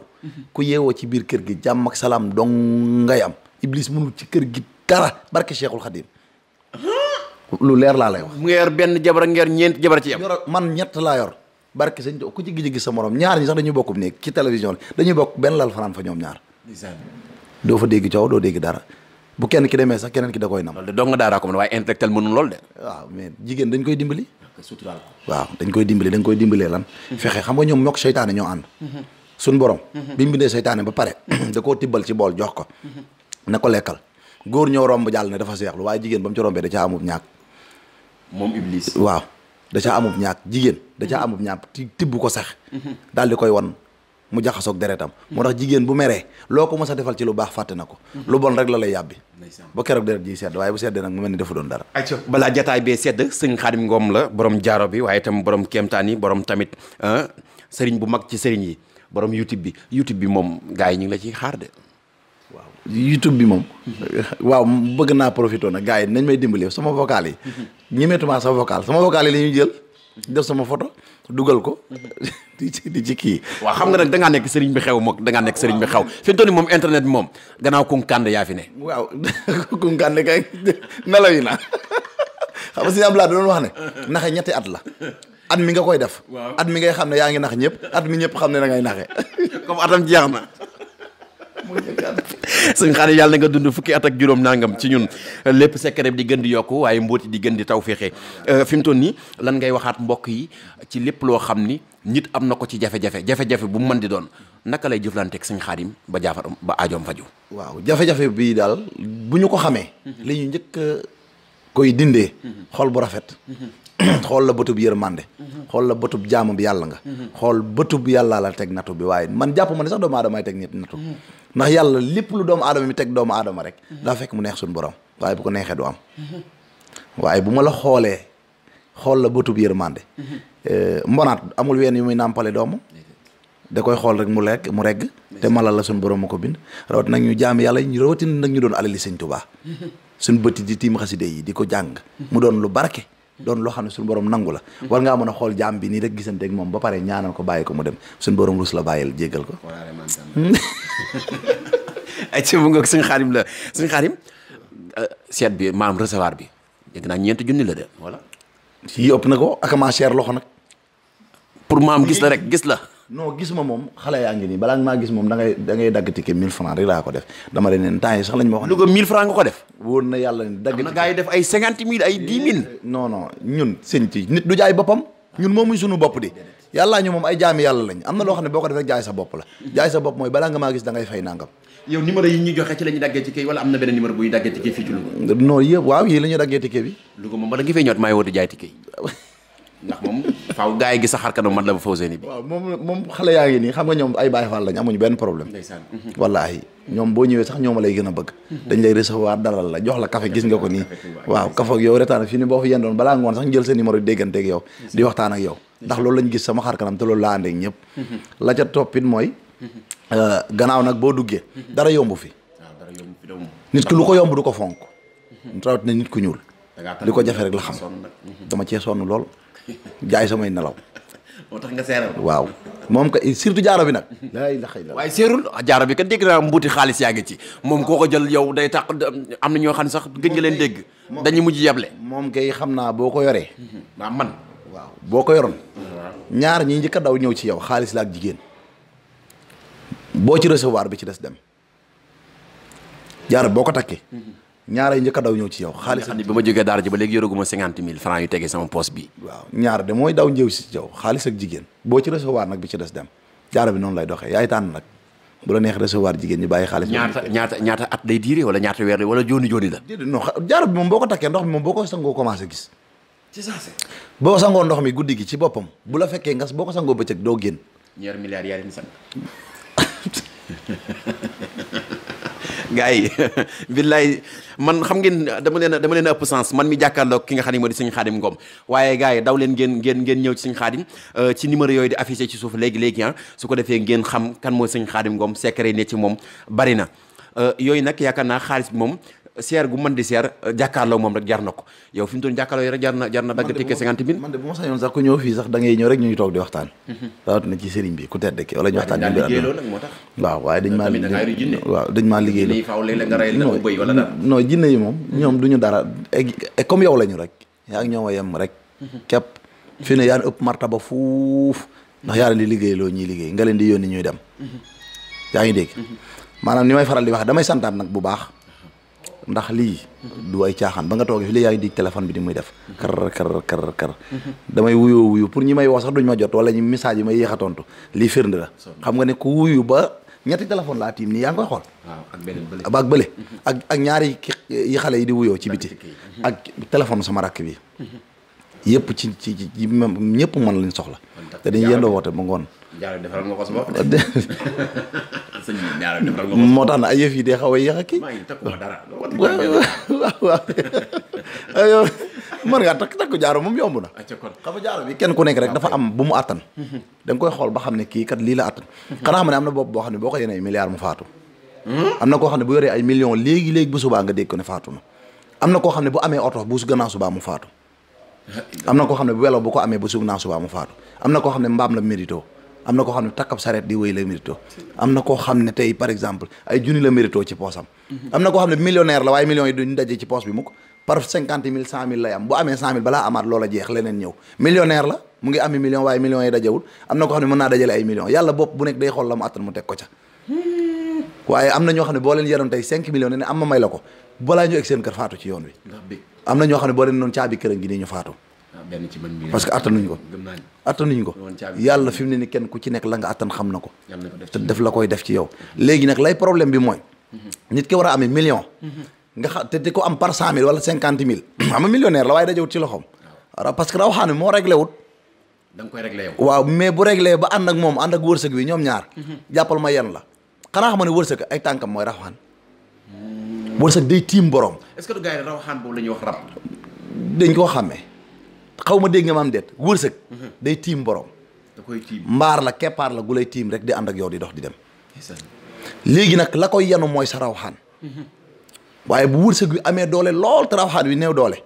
ku yeewoo ci biir kër gi jàmm ak salaam dong ngay am Iblis mënul ci kër gi dara barke Cheikhul Khadim lu leer laa lay wax. mu ngi yor benn jabar ngeen ñeent jabar ci yam. man ñett laa yor barke sëñ ku ci gis sa morom ñaar ñi sax dañuy bokk néeg ci télévision dañuy bokk benn lal fanaan fa ñoom ñaar. doo fa dégg coow doo dégg dara bu kenn ki demee sax keneen ki da koy nam. loolu de dong nga daaraa ko mën waaye intellectuel mënul lool de. waaw mais jigéen dañ koy dimbali. waaw dañ koy dimbalee lan. fexe xam nga ñoom ñoo ko seytaane ñoo ànd. suñ borom. bi mu bindee seytaane ba pare da koo tibbal ci bool jox ko. na ko lekkal góor ñoo romb jàll ne dafa seexlu waaye jigéen ba mu ci rombee da caa amub ñaak. moom Iblis. waaw da caa amub ñaak jigéen da caa amub ñaak tibb ko sax. daal di koy wan mu jaxasoog deretam. moo tax jigéen bu meree loo ko mës a defal ci lu baax fàtte na ko. lu bon rek la lay yàbbi. ba keroog deret ji sedd waaye bu seddee nag mu mel ni defu doon dara. ayca balaa jataay bee sedd Sëñ Khadim Ngom la borom jaaro bi waaye itam borom kéemtaan yi borom tamit sëriñ bu mag ci sëriñ yi borom YouTube bi moom gars yi ñu ngi la ciy xaar de. waaw YouTube bi moom. waaw bëgg naa profité nag gars yi nañ may dimbali sama vocal yi. ñemeetuma sama vocal yi la ñuy jël. def sama photo dugal ko. di ci kii. waaw xam nga nag da ngaa nekk sëriñ bi xew moom da ngaa nekk sëriñ bi xew fi mu toll nii moom internet bi moom gannaaw Kunkande yaa fi ne. waaw Kunkande kay nelaw yi na xam nga si Abdoulaye doon wax ne. naxe ñetti at la. at mi nga koy def. at mi ngay xam ne yaa ngi nax ñëpp at mi ñëpp xam ne da ngay naxe. comme atam jeex na. Sëñ Khadim yàlla na nga dund fukki at ak juróom nangam ci ñun lépp secret di gën di yokku waaye mbóoti di gën di taw féexee fi mu toll nii lan ngay waxaat mbokk yi ci lépp loo xam ni nit am na ko ci jafe-jafe bu mu mën di doon naka lay jëflanteeg Sëñ Khadim ba aajoom faju. waaw jafe-jafe bii daal bu ñu ko xamee. li ñu njëkk koy dindee. xol bu rafet. xool la bëtub yërmande. xool la bëtub jaamu bi yàlla nga. xool bëtub yàlla la teg nattu bi waaye man jàpp ma ne sax doomu aadama ay teg nit nattu. ndax yàlla lépp lu doomu aadama mi teg doomu aadama rek. daa fekk mu neex suñu borom. waaye bu ko neexee du am waaye bu ma la xoolee xool la bëtub yërmande mbonaat amul ween yu muy nàmpale doomu da koy xool rek mu regg te malal la suñ borom ma ko bind rawat nag ñu jaam yàlla ñu rawatin nag ñu doon alali sëñ Tuubaa suñ bëtti di tiim xaside yi di ko jàng mu doon lu barke doon loo xam ne suñu borom nangu la war ngaa mën a xool jaam bi nii rek gisanteeg moom ba pare ñaanal ko bàyyi ko mu dem suñu borom rus la bàyyil jéggal ko ay ci mu nga suñu xaarim la suñu xaarim seet bi maanaam recevoir bi dégg naa 4 junni la de voilà yi ëpp na ko ak ma cher loxo nag pour maam gis la rek gis la non gis ma moom xale yaa ngi nii balaa nga maa gis moom da ngay dagg ticket 1000 francs rek laa ko def dama leen temps yi sax lañ ma wax Louga 1000 francs nga ko def wóor na yàlla ni dagg am na gars yi def ay 50 000 ay 10 000 non ñun sëñ ci nit du jaay boppam ñun moomuñ suñu bopp di yàllaa ñu moom ay jaami yàlla lañ am na loo xam ne boo ko def rek jaay sa bopp la jaay sa bopp mooy balaa nga maa gis da ngay fay nangam yow numéro yi ñu joxe ci la ñuy daggee ticket wala am na beneen numéro buy daggee ticket fii ci Louga non yëpp waaw yii la ñuy daggee ticket bi Louga moom bala nga fay ñëwaat maa ngi woote jaay ticket yi ndax moom faaw gars yi gis sa xar kanam man la ba Fawzeyni bi waaw moom xale yaa ngi nii xam nga ñoom ay Baay Faal lañ amuñu benn problème wallaahi ñoom boo ñëwee sax ñooma lay gën a bëgg dañ lay recevoir dalal la jox la café gis nga ko nii waaw café ak yow retaan fii ni boo fi yendoon balaa ngoon sax ñu jël sa numéro di déggante ak yow di waxtaan ak yow ndax loolu lañ gis sama xar kanam te loolu laa ànd ak ñëpp la ca toppit mooy gannaaw nag boo duggee dara yombu fi nit ki lu ko yomb du ko fonk rawat na nit ku ñuul li ko jafe rek la xam dama cee sonn lool jaay samay nelaw moo tax nga seeral waaw moom ka surtout jaaro bi nag laa ilaha illa waaye seerul jaaro bi kat dégg naa mbuuti xaalis yaa ngi ci moom koo ko jël yow day tax am na ñoo xam ne sax gëj nga leen dégg dañuy mujj yeble moom kay xam naa boo ko yoree waaw man waaw boo ko yoroon ñaar ñi njëkk a daw ñëw ci yow xaalis la ak jigéen boo ci recevoir bi ci des dem jaaro boo ko takkee ñaar yi njëkk a daw ñëw ci yow xaalis xam ni ba ma jógee daara ji ba léegi yoraguma 50 000 francs yu tegee sama poche bi waaw ñaar de mooy daw njëw si yow xaalis ak jigéen boo ci recevoir nag bi ci des dem jaaro bi noonu lay doxee yaay tànn nag bu la neex recevoir jigéen ñi bàyyi xaalis ñaata at day diire wala ñaata weer wala jooni la non jaaro bi moom boo ko takkee ndox mi moom boo ko sangoo commencé gis ci saase boo sangoo ndox mi guddi gi ci boppam bu la fekkee ngas boo ko sangoo bëccëg doo génn ñeer milliards yaa leen sang gars yi billaay man xam ngeen dama leen ëpp sens man mi jàkkaarloo ki nga xam ne moo di sëñ Xaadim Ngom waaye gars yi daw leen ngeen ñëw ci sëñ Xaadim ci numéro yooyu di affiché ci suuf léegi su ko defee ngeen xam kan mooy sëñ Xaadim Ngom secret ne ci moom bari na yooyu nag yaakaar naa xaalis bi moom seer gu mën di seer jàkkaarloo moom rek jar na ko yow fi mu toll jàkkaarloo yi rek jar na dagg ticket 50 000 man de bu ma sañoon sax ku ñëw fii sax da ngay ñëw rek ñu toog di waxtaan rawat na ci sëriñ bi ku tedd ki wala ñu waxtaan ñu moo tax waaw waaye dañ maa liggéey la non jinne yi moom ñoom duñu dara comme yow lañu rek yaa ak ñoom a yem rek képp fi ne yaa ëpp martaba fuuf ndax yaa leen di liggéey loo ñuy liggéey nga leen di yónni ñuy dem yaa ngi dégg maanaam ni may faral di wax damay santaat nag bu baax ndax lii du ay caaxaan ba nga toogee fi léegi yaa ngi dig téléphone bi di muy def kar damay wuyu pour ñi may woo sax duñ ma jot wala ñu message yi may yéex a tontu lii firnde la xam nga ne ku wuyu ba ñetti téléphone laa tiim nii yaa ngi koy xool ak bële ak ñaari yi xale yi di wuyoo ci biti ak téléphone sama rakk bi yëpp ci ñëpp mën lañ soxla te dañuy yendoo woote ba ngoon moo tax na ay yëf yi dee xaw a yéex a kii waaw mën ngaa takku jaaro moom yomb na xam nga jaaro bi kenn ku nekk rek dafa am bu mu àttan da nga koy xool ba xam ne kii kat lii la àttan xanaa xam ne am na bopp boo xam ne boo ko yenee milliard mu faatu am na koo xam ne bu yoree ay millions léegi bu subaa nga dégg ko ne faatu na am na koo xam ne bu amee oto bu su gannaaw subaa mu faatu am na koo xam ne bu welo bu ko amee bu su gannaaw subaa mu faatu am na koo xam ne mbaam la mérito am na koo xam ne takkab sareet di wéy la mérito am na koo xam ne tey par exemple ay junni la mérito ci poosam am na koo xam ne millionnaire la waaye millions yi duñ daje ci poos bi mukk par 50 000 100 000 lay am bu amee 100 000 balaa amaat loola jeex leneen ñëw millionnaire la mu ngi ami million waaye millions yi dajewul am na koo xam ne mën naa dajale ay millions yàlla bopp bu nekk day xool la mu attan mu teg ko ca waaye am na ñoo xam ne boo leen yaroon tey 5 millions ne am ma may la ko balaa ñu egg seen kër faatu ci yoon wi am na ñoo xam ne boo leen noonu caabi këram gi nii ñu faatu parce que attanuñ ko yàlla fi mu ne ni kenn ku ci nekk la nga attan xam na ko te def la koy def ci yow léegi nag lay problème bi mooy nit ki war a amee million nga xam te di ko am par 100 000 wala 50 000 xam nga millionnaire la waaye dajewut ci loxoom parce que raw xaane moo réglé wut da nga koy réglé yow waaw mais bu réglé ba ànd ak moom ànd ak wërsëg bi ñoom ñaar jàppal ma yenn la xanaa xam ne wërsëg ay tànkam mooy raxaan wërsëg day tiim borom. est-ce que du gars yi rawaxaan boobu la ñuy wax rab. dañ koo xàmmee xaw ma dégg nga ma am déet wërsëg. day tiim borom. da koy tiim mbaar la keppaar la gu lay tiim rek di ànd ak yow di dox di dem. léegi nag la koy yanu mooy sa rawaxaan. waaye bu wërsëg wi amee doole lool te rawaxaan wi néew doole.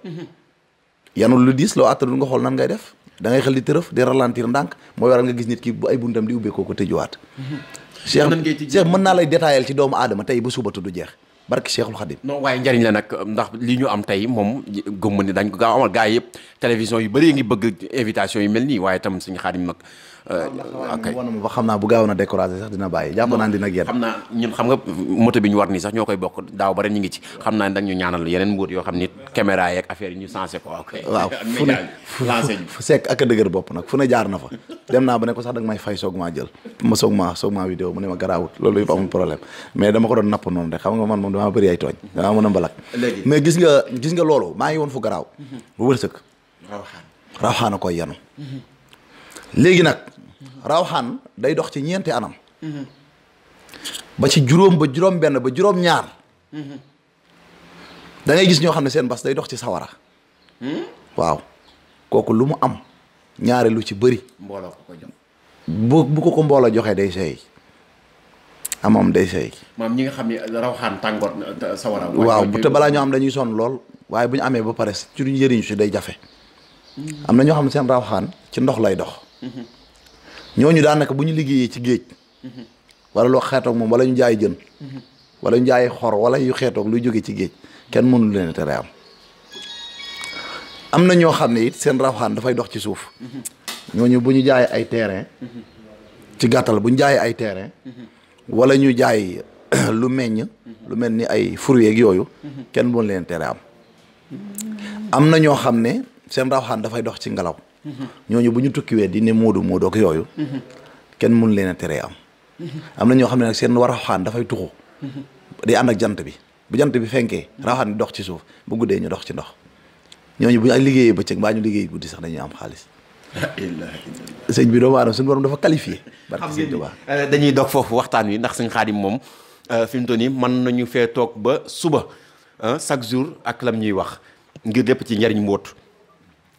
yanul lu diis loo àttanu nga xool nan ngay def da ngay xel di tërëf di ralentir ndànk mooy waral nga gis nit ki bu ay buntam di ubbeekoo ko tëjuwaat. Cheikh mën naa lay détaillé ci doomu aadama tey ba suba du jeex barki Cheikhul Khadim. non waaye njariñ la nag ndax li ñu am tey moom gëmm ni dañ ko gaaw amal gars yi yëpp télévision yu bëri ngi bëgg invitation yu mel nii waaye tam suñu Khadim nag. ok wan ba xam naa bu gaaw na découragé sax dina bàyyi jàpp naa dina génn. xam naa ñun xam nga moto bi ñu war nii sax ñoo koy bokk daaw ba ren ñu ngi ci xam naa dañ ñu ñaanal yeneen mbuut yoo xam ni caméra yeeg affaire yi ñu sensé ko. waaw fu sekk ak a dëgër bopp nag fu ne jaar na fa dem naa ba ne ko sax da nga may fay soog maa jël ma soog maa vidéo mu ne ma garaawut loolu yëpp amul problème mais dama ko doon napp noonu rek xam nga man moom damaa bëri ay tooñ damaa mën a mbalak mais gis nga loolu maa ngi woon fu garaaw bu wërsëg rawxaan a koy yanu léegi nag rawxaan day dox ci ñeenti anam ba ci juróom ba juróom benn ba juróom ñaar da ngay gis ñoo xam ne seen bas day dox ci sawara waaw kooku lu mu am ñaare lu ci bëri mbooloo ko jox bu ko mbooloo joxee day seey amam day seey maam ñi nga xam ne rawxaan tàngoor sawara waaw te balaa ñoo am dañuy sonn lool waaye bu ñu amee ba pare ci duñ njëriñ si day jafe am na ñoo xam ne seen rawxaan ci ndox lay dox ñooñu daanaka bu ñu liggéeyee ci géej wala loo xeetoog moom wala ñu jaay jën wala ñu jaay xor wala yu xeetoog luy jóge ci géej kenn mënul leen tere am na ñoo xam ne it seen rawxaan dafay dox ci suuf ñooñu bu ñu jaayee ay terrain ci gàttal bu ñu jaayee ay terrain wala ñu jaay lu meññ lu mel ni ay fruits yeeg yooyu kenn mënul leen tere am na ñoo xam ne seen rawxaan dafay dox ci ngelaw ñooñu bu ñu tukkiwee di ne moodu ak yooyu kenn mënu leen a teree am na ñoo xam ne nag seen rawxaan dafay tuxu di ànd ak jant bi bu jant bi fenkee rawxaan di dox ci suuf bu guddee ñu dox ci ndox ñooñu bu ñu liggéeyee bëccëg mbaa ñu liggéey guddi sax dañuy am xaalis sëñ bi doomu aadama suñu borom dafa qualifié barke sëñ Tuubaa dañuy dog foofu waxtaan wi ndax sëñ Xaadim moom fi mu toll nii mën nañu fee toog ba suba chaque jour ak lam ñuy wax ngir lépp ci njariñ mbóot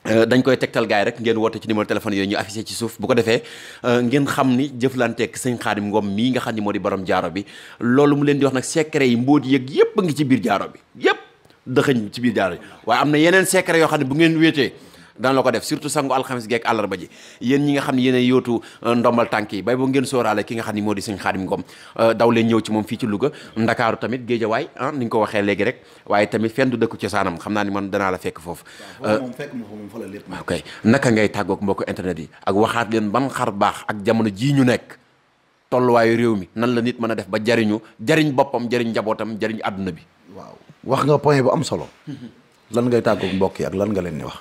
dañ koy tegtal gaay rek ngeen woote ci numéro téléphone yooyu ñu affiché ci suuf bu ko defee ngeen xam ni jëflanteeg sëñ Xaadim Ngom mii nga xam ni moo di borom jaaro bi loolu mu leen di wax nag secret yi mbóot yëg yëpp a ngi ci biir jaaro bi yëpp dëxëñ ci biir jaaro bi waaye am na yeneen secret yoo xam ne bu ngeen wéetee daan la ko def surtout sangu alxames geek àllarba ji yéen ñi nga xam ne yéen a yóotu ndombal tànk yi bay boo ngeen sóoraale ki nga xam ne moo di sëñ Xaadim Ngom daw leen ñëw ci moom fii ci Louga Ndakaaru tamit Géejawaay ni ñu ko waxee léegi rek waaye tamit fenn du dëkku cosaanam xam naa ni man danaa la fekk foofu moom fekk ma fa moom fa la lépp ok naka ngay tàggoog mbokku internet yi ak waxaat leen ban xar baax ak jamono jii ñu nekk tolluwaayu réew mi nan la nit mën a def ba jariñ boppam jariñ njabootam jariñ àdduna bi waaw wax nga point bu am solo lan ngay tàggoog mbokk yi ak lan nga leen di wax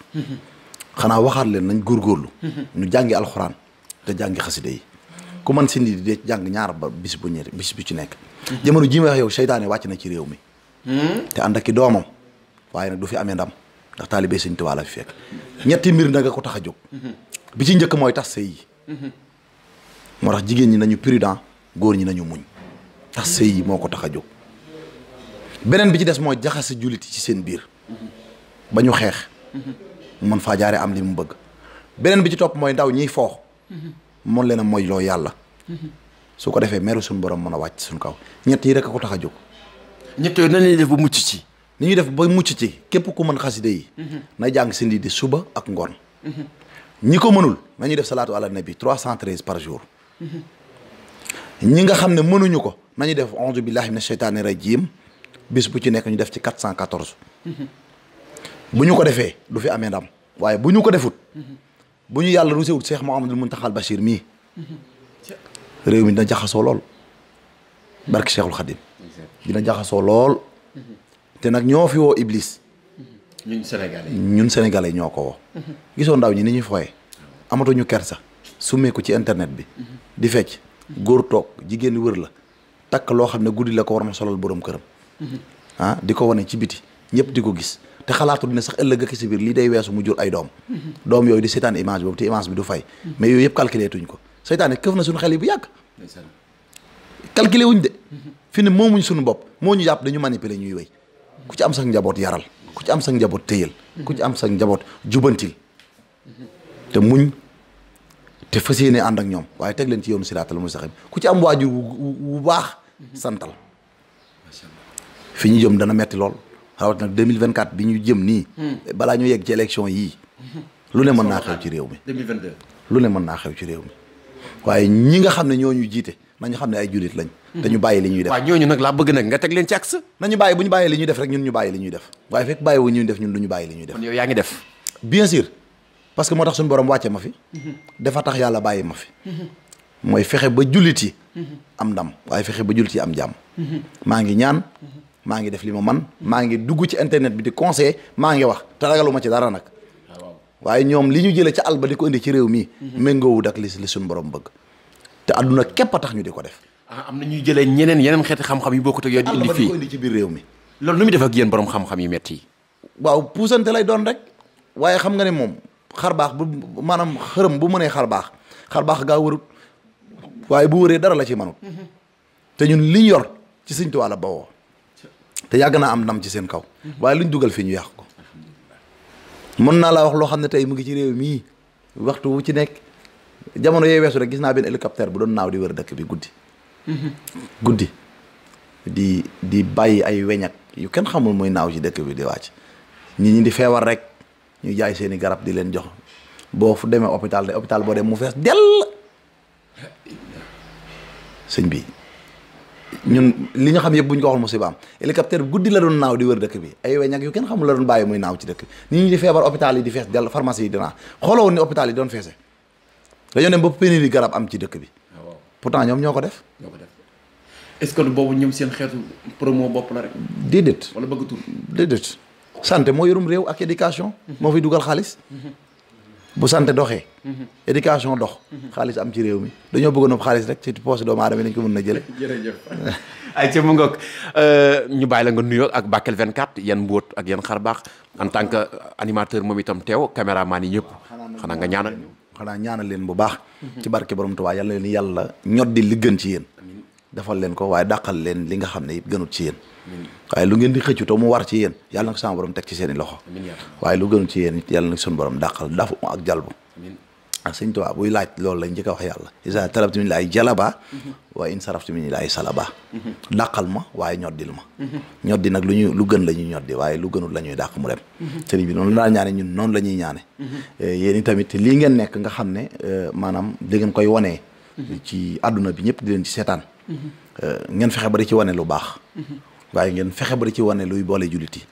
xanaa waxaat leen nañ góorgóorlu ñu jàngi alxuraan te jàngi xasida yi ku man si nit di jàng ñaar ba bis bu ci nekk jamono ji may wax yow seytaane wàcc na ci réew mi te ànd ak i doomam waaye nag du fi amee ndam ndax taalibe Sëñ Tuubaa la fi fekk ñetti mbir nag nga ko tax a jóg bi ci njëkk mooy tas sëy yi moo tax jigéen ñi nañu prudent góor ñi nañu muñ tas sëy yi moo ko tax a jóg beneen bi ci des mooy jaxase jullit ci seen biir ba ñu xeex mu mën faa jaare am li mu bëgg beneen bi ci topp mooy ndaw ñiy foox mën leen a mooy loo yàlla su ko defee meru suñu borom mën a wàcc suñu kaw ñett yi rek a ko tax a jóg ñett yooyu nan la ñuy def ba mucc ci ni ñuy def ba mucc ci képp ku mën xaside yi na jàng seen di suba ak ngoon ñi ko mënul nañuy def salaatu ala nabi 313 par jour ñi nga xam ne mënuñu ko nañu def a'uuzu billahi mina sheytaani rajim bis bu ci nekk ñu def ci 414 bu ñu ko defee du fi amee ndam waaye bu ñu ko defut bu ñu yàlla rusewut Cheikh Mouhamadoul Mountakhal Bachir mii réew mi dina jaxasoo lool barke Cheikhul Khadim dina jaxasoo lool te nag ñoo fi woo Iblis ñun sénégalais ñoo ko woo gisoo ndaw ñi ni ñuy fooye amatuñu kersa summee ko ci internet bi di fecc góor toog jigéen wër la takk loo xam ne guddi la ko war na solal borom këram di ko wane ci biti ñëpp di ko gis te xalaatul ne sax ëllëg ak si biir lii day weesu mu jur ay doom yooyu di seetaan image boobu te image bi du fay mais yooyu yëpp calculé tuñ ko seytaane këf na suñu xel yi bu yàgg calculé wuñ de fi ne moomuñ suñu bopp moo ñu jàpp dañu manipuler ñuy wéy ku ci am sax njaboot yaral ku ci am sax njaboot téyal ku ci am sax njaboot jubantil te muñ te fas yéene ànd ak ñoom waaye teg leen ci yoonu siraatal mustaqim ku ci am waajur wu baax santal fi ñu jëm dana metti lool rawat nag 2024 bi ñu jëm nii balaa ñu yegg ci élection yii lu ne mën naa xew ci réew mi 2022 lu ne mën naa xew ci réew mi waaye ñi nga xam ne ñoo ñu jiite nañu xam ne ay jullit lañ te ñu bàyyi li ñuy def waaw ñooñu nag laa bëgg nag nga teg leen ci axe nañu bàyyi bu ñu bàyyi li ñuy def rek ñun ñu bàyyi li ñuy def waaye fekk bàyyi wu ñuy def ñun du ñu bàyyi li ñuy def kon yow yaa ngi def bien sûr parce que moo tax suñu borom wàcce ma fi dafa tax yàlla bàyyi ma fi mooy fexe ba jullit yi am ndam waaye fexe ba jullit yi am jàmm maa ngi ñaan maa ngi def li ma man maa ngi dugg ci internet bi di conseiller maa ngi wax te ragaluma ci dara nag waaye ñoom li ñu jëlee ca àll ba di ko indi ci réew mi méngoowut ak li suñu borom bëgg te àdduna képp a tax ñu di ko def am na ñuy jëlee yeneen xeeti xam-xam yu bokkut ak yow di indi fii di ko indi ci biir réew mi loolu nu muy def ak yéen borom xam-xam yu metti yi waaw puusante lay doon rek waaye xam nga ne moom xar baax bu maanaam xërëm bu mënee xar baax gaa wërut waaye bu wëree dara la ci manut te ñun liñ yor ci Sëñ Tuubaa la bawoo te yàgg naa am ndam ci seen kaw waaye luñ dugal fii ñu yàq ko mën naa laa wax loo xam ne tey mu ngi ci réew mii waxtu wu ci nekk jamono yooyu weesu rek gis naa benn hélicoptère bu doon naaw di wër dëkk bi guddi di bàyyi ay weñak yu kenn xamul muy naaw ci dëkk bi di wàcc nit ñi di feebar rek ñu jaay seeni garab di leen jox boo fu demee hôpital boo dem mu fees dell sëñ bi ñun li ñu xam yëpp bu ñu ko waxul musiba am hélicoptère bi guddi la doon naaw di wër dëkk bi ay weñ ak yu kenn xamul la doon bàyyi muy naaw ci dëkk bi nit ñi di feebar hôpital yi di fees dell pharmacie yi dinaa xooloo ni hôpital yi doon feese dañoo dem ba pénurie garab am ci dëkk bi pourtant ñoom ñoo ko def est-ce que boobu ñoom seen xeetu promo bopp la rek déedéet wala bëgg tur déedéet santé moo yorum réew ak éducation moo fiy dugal xaalis bu santé doxee éducation dox xaalis am ci réew mi dañoo bëgg nopp xaalis rek ci poche doomu aadama yi dañ ko mën na jële jërëjëf ay ca mu ngoog ñu bàyyi la nga nuyoo ak Bakel 24 yan mbóot ak yan xar baax en tant que animateur moom itam teew caméraman yi ñëpp xanaa nga ñaanal xanaa ñaanal leen bu baax ci barke borom Tuubaa yàlla leen yàlla ñoddi li gën ci yéen defal leen ko waaye dàqal leen li nga xam ne it gënut ci yéen waaye lu ngeen di xëccu te mu war ci yéen yàlla na ko sama borom teg ci seen i loxo waaye lu gënut ci yéen it yàlla na ko suñu borom dàqal dafu ak jalbu ak Sëñ Tuubaa buy laaj loolu lañ njëkk a wax yàlla isa talabtu min laay jalaba waaye in saraftu min laay salaba dàqal ma waaye ñoddil ma ñoddi nag lu gën la ñuy ñoddi waaye lu gënul la ñuy dàq mu dem sëriñ bi noonu la ñaane ñun noonu la ñuy ñaane yéen i tamit lii ngeen nekk nga xam ne maanaam da ngeen koy wanee ci àdduna bi ñëpp di leen ci seetaan ngeen fexe ba di ci wane lu baax waaye ngeen fexe ba di ci wane luy boole jullit yi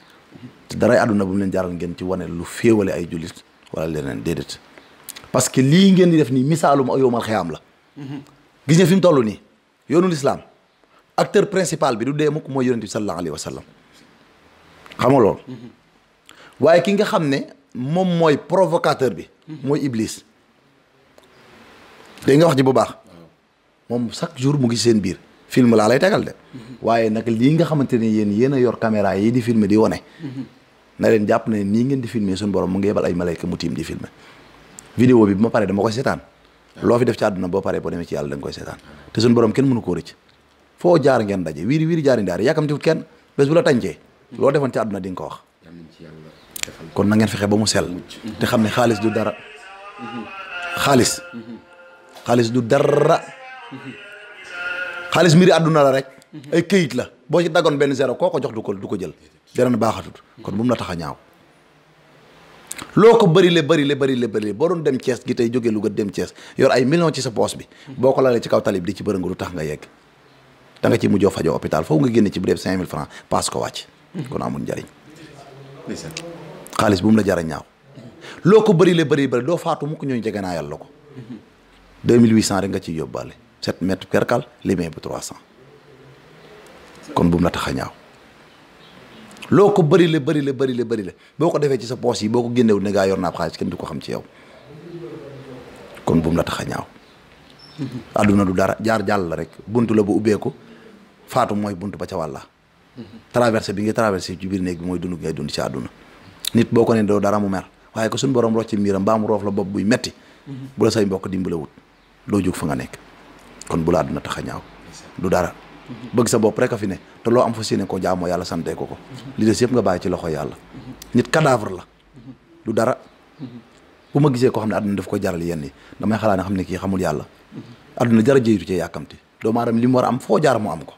te daray àdduna bu mu leen jaral ngeen ci wane lu féewale ay jullit wala leneen déedéet parce que lii ngeen di def nii misaalum yowmal xiyaam la gis nga fi mu toll nii yoonu lislaam acteur principal bi du dee mukk mooy yonent bi sallallahu alayhi wa sallam xam nga loolu waaye ki nga xam ne moom mooy provocateur bi mooy iblis dégg nga wax ji bu baax moom chaque jour mu ngi seen biir film laa lay tegal de waaye nag lii nga xamante ne yéen a yor caméra yi di filmer di wane na leen jàpp ne nii ngeen di filmer suñu borom mu ngi yebal ay malayka mu tiim di filmer vidéo bi bu ma paree dama koy seetaan loo fi def ci àdduna boo paree boo demee ci yàlla da nga koy seetaan te suñu borom kenn mënu koo rëcc foo jaar ngeen daje wiiri jaari ndaari yàkkamtiwut kenn bés bu la tàncee loo defoon ci àdduna di nga ko wax kon na ngeen fexe ba mu sell te xam ne xaalis du dara xaalis du dara xaalis mbiri àdduna la rek ay këyit la boo ci daggoon benn zéro koo ko jox du ko jël dara na baaxatut kon bu mu la tax a ñaaw loo ko bëri le boo doon dem Thiès gi tey jógee Louga dem Thiès yor ay millions ci sa poche bi boo ko lalee ci kaw talib di ci bërëngu lu tax nga yegg da nga ci mujjoo fajoo hôpital foofu nga génne ci bu dee 5000 francs passe ko wàcc kon amul njariñ xaalis bu mu la jara ñaaw loo ko bëri doo faatu mukk ñooñu jege naa yàlla ko 2800 rek nga ciy yóbbaale 7 mètres percal limee bu 300 kon bu mu la tax a ñaaw loo ko bëri le boo ko defee ci sa poche yi boo ko génnewul ne gaa yor naa xaalis kenn du ko xam ci yow kon bu mu la tax a ñaaw adduna du dara jaar jàll la rek buntu la bu ubbeeku faatu mooy buntu ba ca wàlla traversé bi nga traversé ci biir néeg bi mooy dund ngay dund ci àdduna nit boo ko ne doo dara mu mer waaye ko suñu borom rocc ci mbiram mbaa mu roof la bopp buy metti bu la say mbokk dimbale wut doo jóg fa nga nekk kon bu la àdduna tax a ñaaw du dara bëgg sa bopp rek a fi ne te loo am fa séene ko jaamoo yàlla santee ko li des yëpp nga bàyyi ci loxo yàlla nit cadavre la du dara bu ma gisee koo xam ne àdduna daf ko jaral yenn yi damay xalaat ne xam ne kii xamul yàlla àdduna jara jëyitu ci yàkkamti doomu aadama li mu war a am foo jaar mu am ko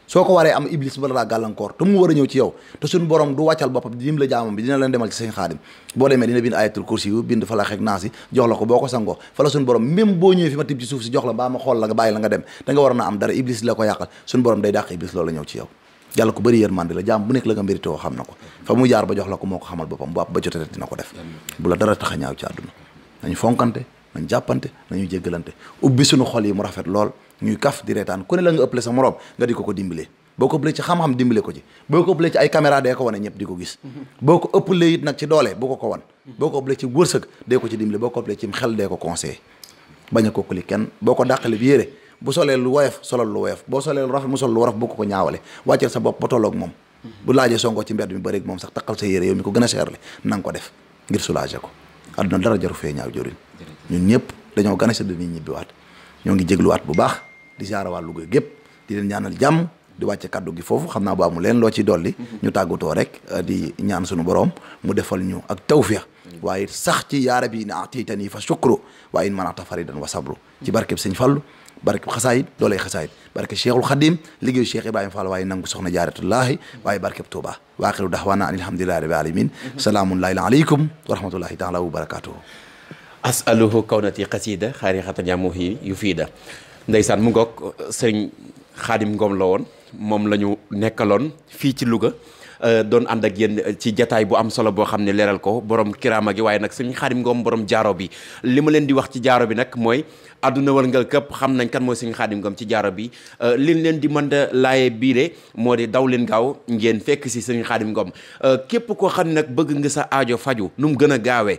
soo ko waree am iblis bala laa gàllankoor te mu war a ñëw ci yow te suñu borom du wàccal boppam dim la jaamam bi dina leen demal ci sëñ Xaadim boo demee dina bind ayatul kursi yu bind fa la xeeg naas yi jox la ko boo ko sangoo fa la suñu borom même boo ñëwee fi ma tib ci suuf si jox la mbaa ma xool la nga bàyyi la nga dem da nga war a am dara iblis la ko yàqal suñu borom day dàq iblis loolu la ñëw ci yow yàlla ko bëri yërmande la jaam bu nekk la nga mérité woo xam na ko fa mu jaar ba jox la ko moo ko xamal boppam bu ba jotee dina ko def bu la dara tax a ñaaw ci àdduna nañ fonkante nañ jàppante nañu jéggalante ubbi suñu xol yi mu rafet lool ñuy kaf di reetaan ku ne la nga ëppale sa morom nga di ko dimbalee boo ko ëppalee ci xam-xam dimbale ko ci boo ko ëppalee ci ay caméra dee ko wane ñëpp di ko gis boo ko ëppalee it nag ci doole boo ko wan boo ko ëppalee ci wërsëg dee ko ci dimbale boo ko ëppalee ci xel dee ko conseillé bañ a kokkali kenn boo ko dàqale bi yére bu solee lu woyof solal lu woyof boo solee lu rafet mu sol lu rafet boo ko ñaawale wàcceel sa bopp ba tolloog moom bu laajee sonko ci mbedd mi bëri moom sax taqal sa yére yow mi ko gën a seerle na nga ko def ngir soulager ko àdduna dara jaru fee ñaaw jorin ñun ñëpp dañoo gën a sedd nit ñibbiwaat ñoo ngi jégluwaat bu baax di siyaara waa Louga gépp di leen ñaanal jàmm di wàcce kaddu gi foofu xam naa bu amul leen loo ci dolli ñu tàggatoo rek di ñaan suñu borom mu defal ñu ak tawfiix waaye sax ci yaara bi na atitani fa shukru waaye in manata faridan wa sabru ci barkeb sëñ Fallu barkeb xasaayit doolay xasaayit barkeb Cheikhul Khadim liggéeyu Cheikh Ibrahima Fall waaye nangu soxna jaaratullahi waaye barkeb Touba wa axiru daxwaana an alhamdulillahi rabbil alamin salaamullahi aleykum wa rahmatullahi taala wa barakatuhu asaluhu kawnati xasida xaarixatan yamuhi yu fiida ndeysaan mu ngoog sëñ Xaadim Ngom la woon moom la ñu nekkaloon fii ci Louga doon ànd ak yéen ci jataay bu am solo boo xam ne leeral ko borom kiraama gi waaye nag sëñ Xaadim Ngom borom jaaro bi li ma leen di wax ci jaaro bi nag mooy àdduna wërngal këpp xam nañ kan mooy sëñ Xaadim Ngom ci jaaro bi liñ leen di mën a laaye biire moo di daw leen gaaw ngeen fekk si sëñ Xaadim Ngom képp koo xam ne nag bëgg nga sa aajo faju nu mu gën a gaawee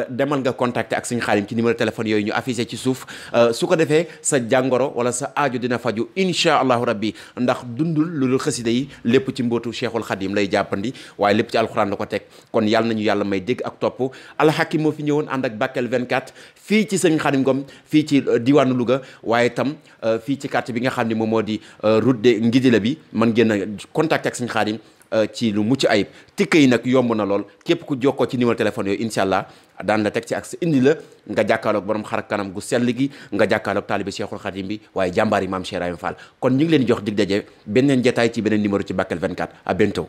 demal nga contacter ak sëñ Xaadim ci numéro téléphone yooyu ñu affiché ci suuf su ko defee sa jàngoro wala sa aajo dina faju incha allahu rabbi ndax dundul lu dul xasida yi lépp ci mbootu Cheikhul Khadim lay jàppandi waaye lépp ci alxuraan la ko teg kon yàlla nañu yàlla may dégg ak topp alxakim moo fi ñëwoon ànd ak Bakel 24 fii ci sëñ Xaadim Ngom fii ci diwaanu Louga waaye itam fii ci quartier bi nga xam ne moom moo di route de Ngidila bi man ngeen a contacter ak sëñ Xaadim ci lu mucc ayib tikk yi nag yomb na lool képp ku jokkoo ci numéro téléphone yooyu incha allah daan la teg ci ak sa indi la nga jàkkaarloog borom xar kanam gu sell gi nga jàkkaarloog taalibe Cheikhul Khadim bi waaye jàmbaar yi maam Cheikh Ibrahima Fall kon ñu ngi leen di jox dig daje beneen jataay ci beneen numéro ci Bakel 24 à bientôt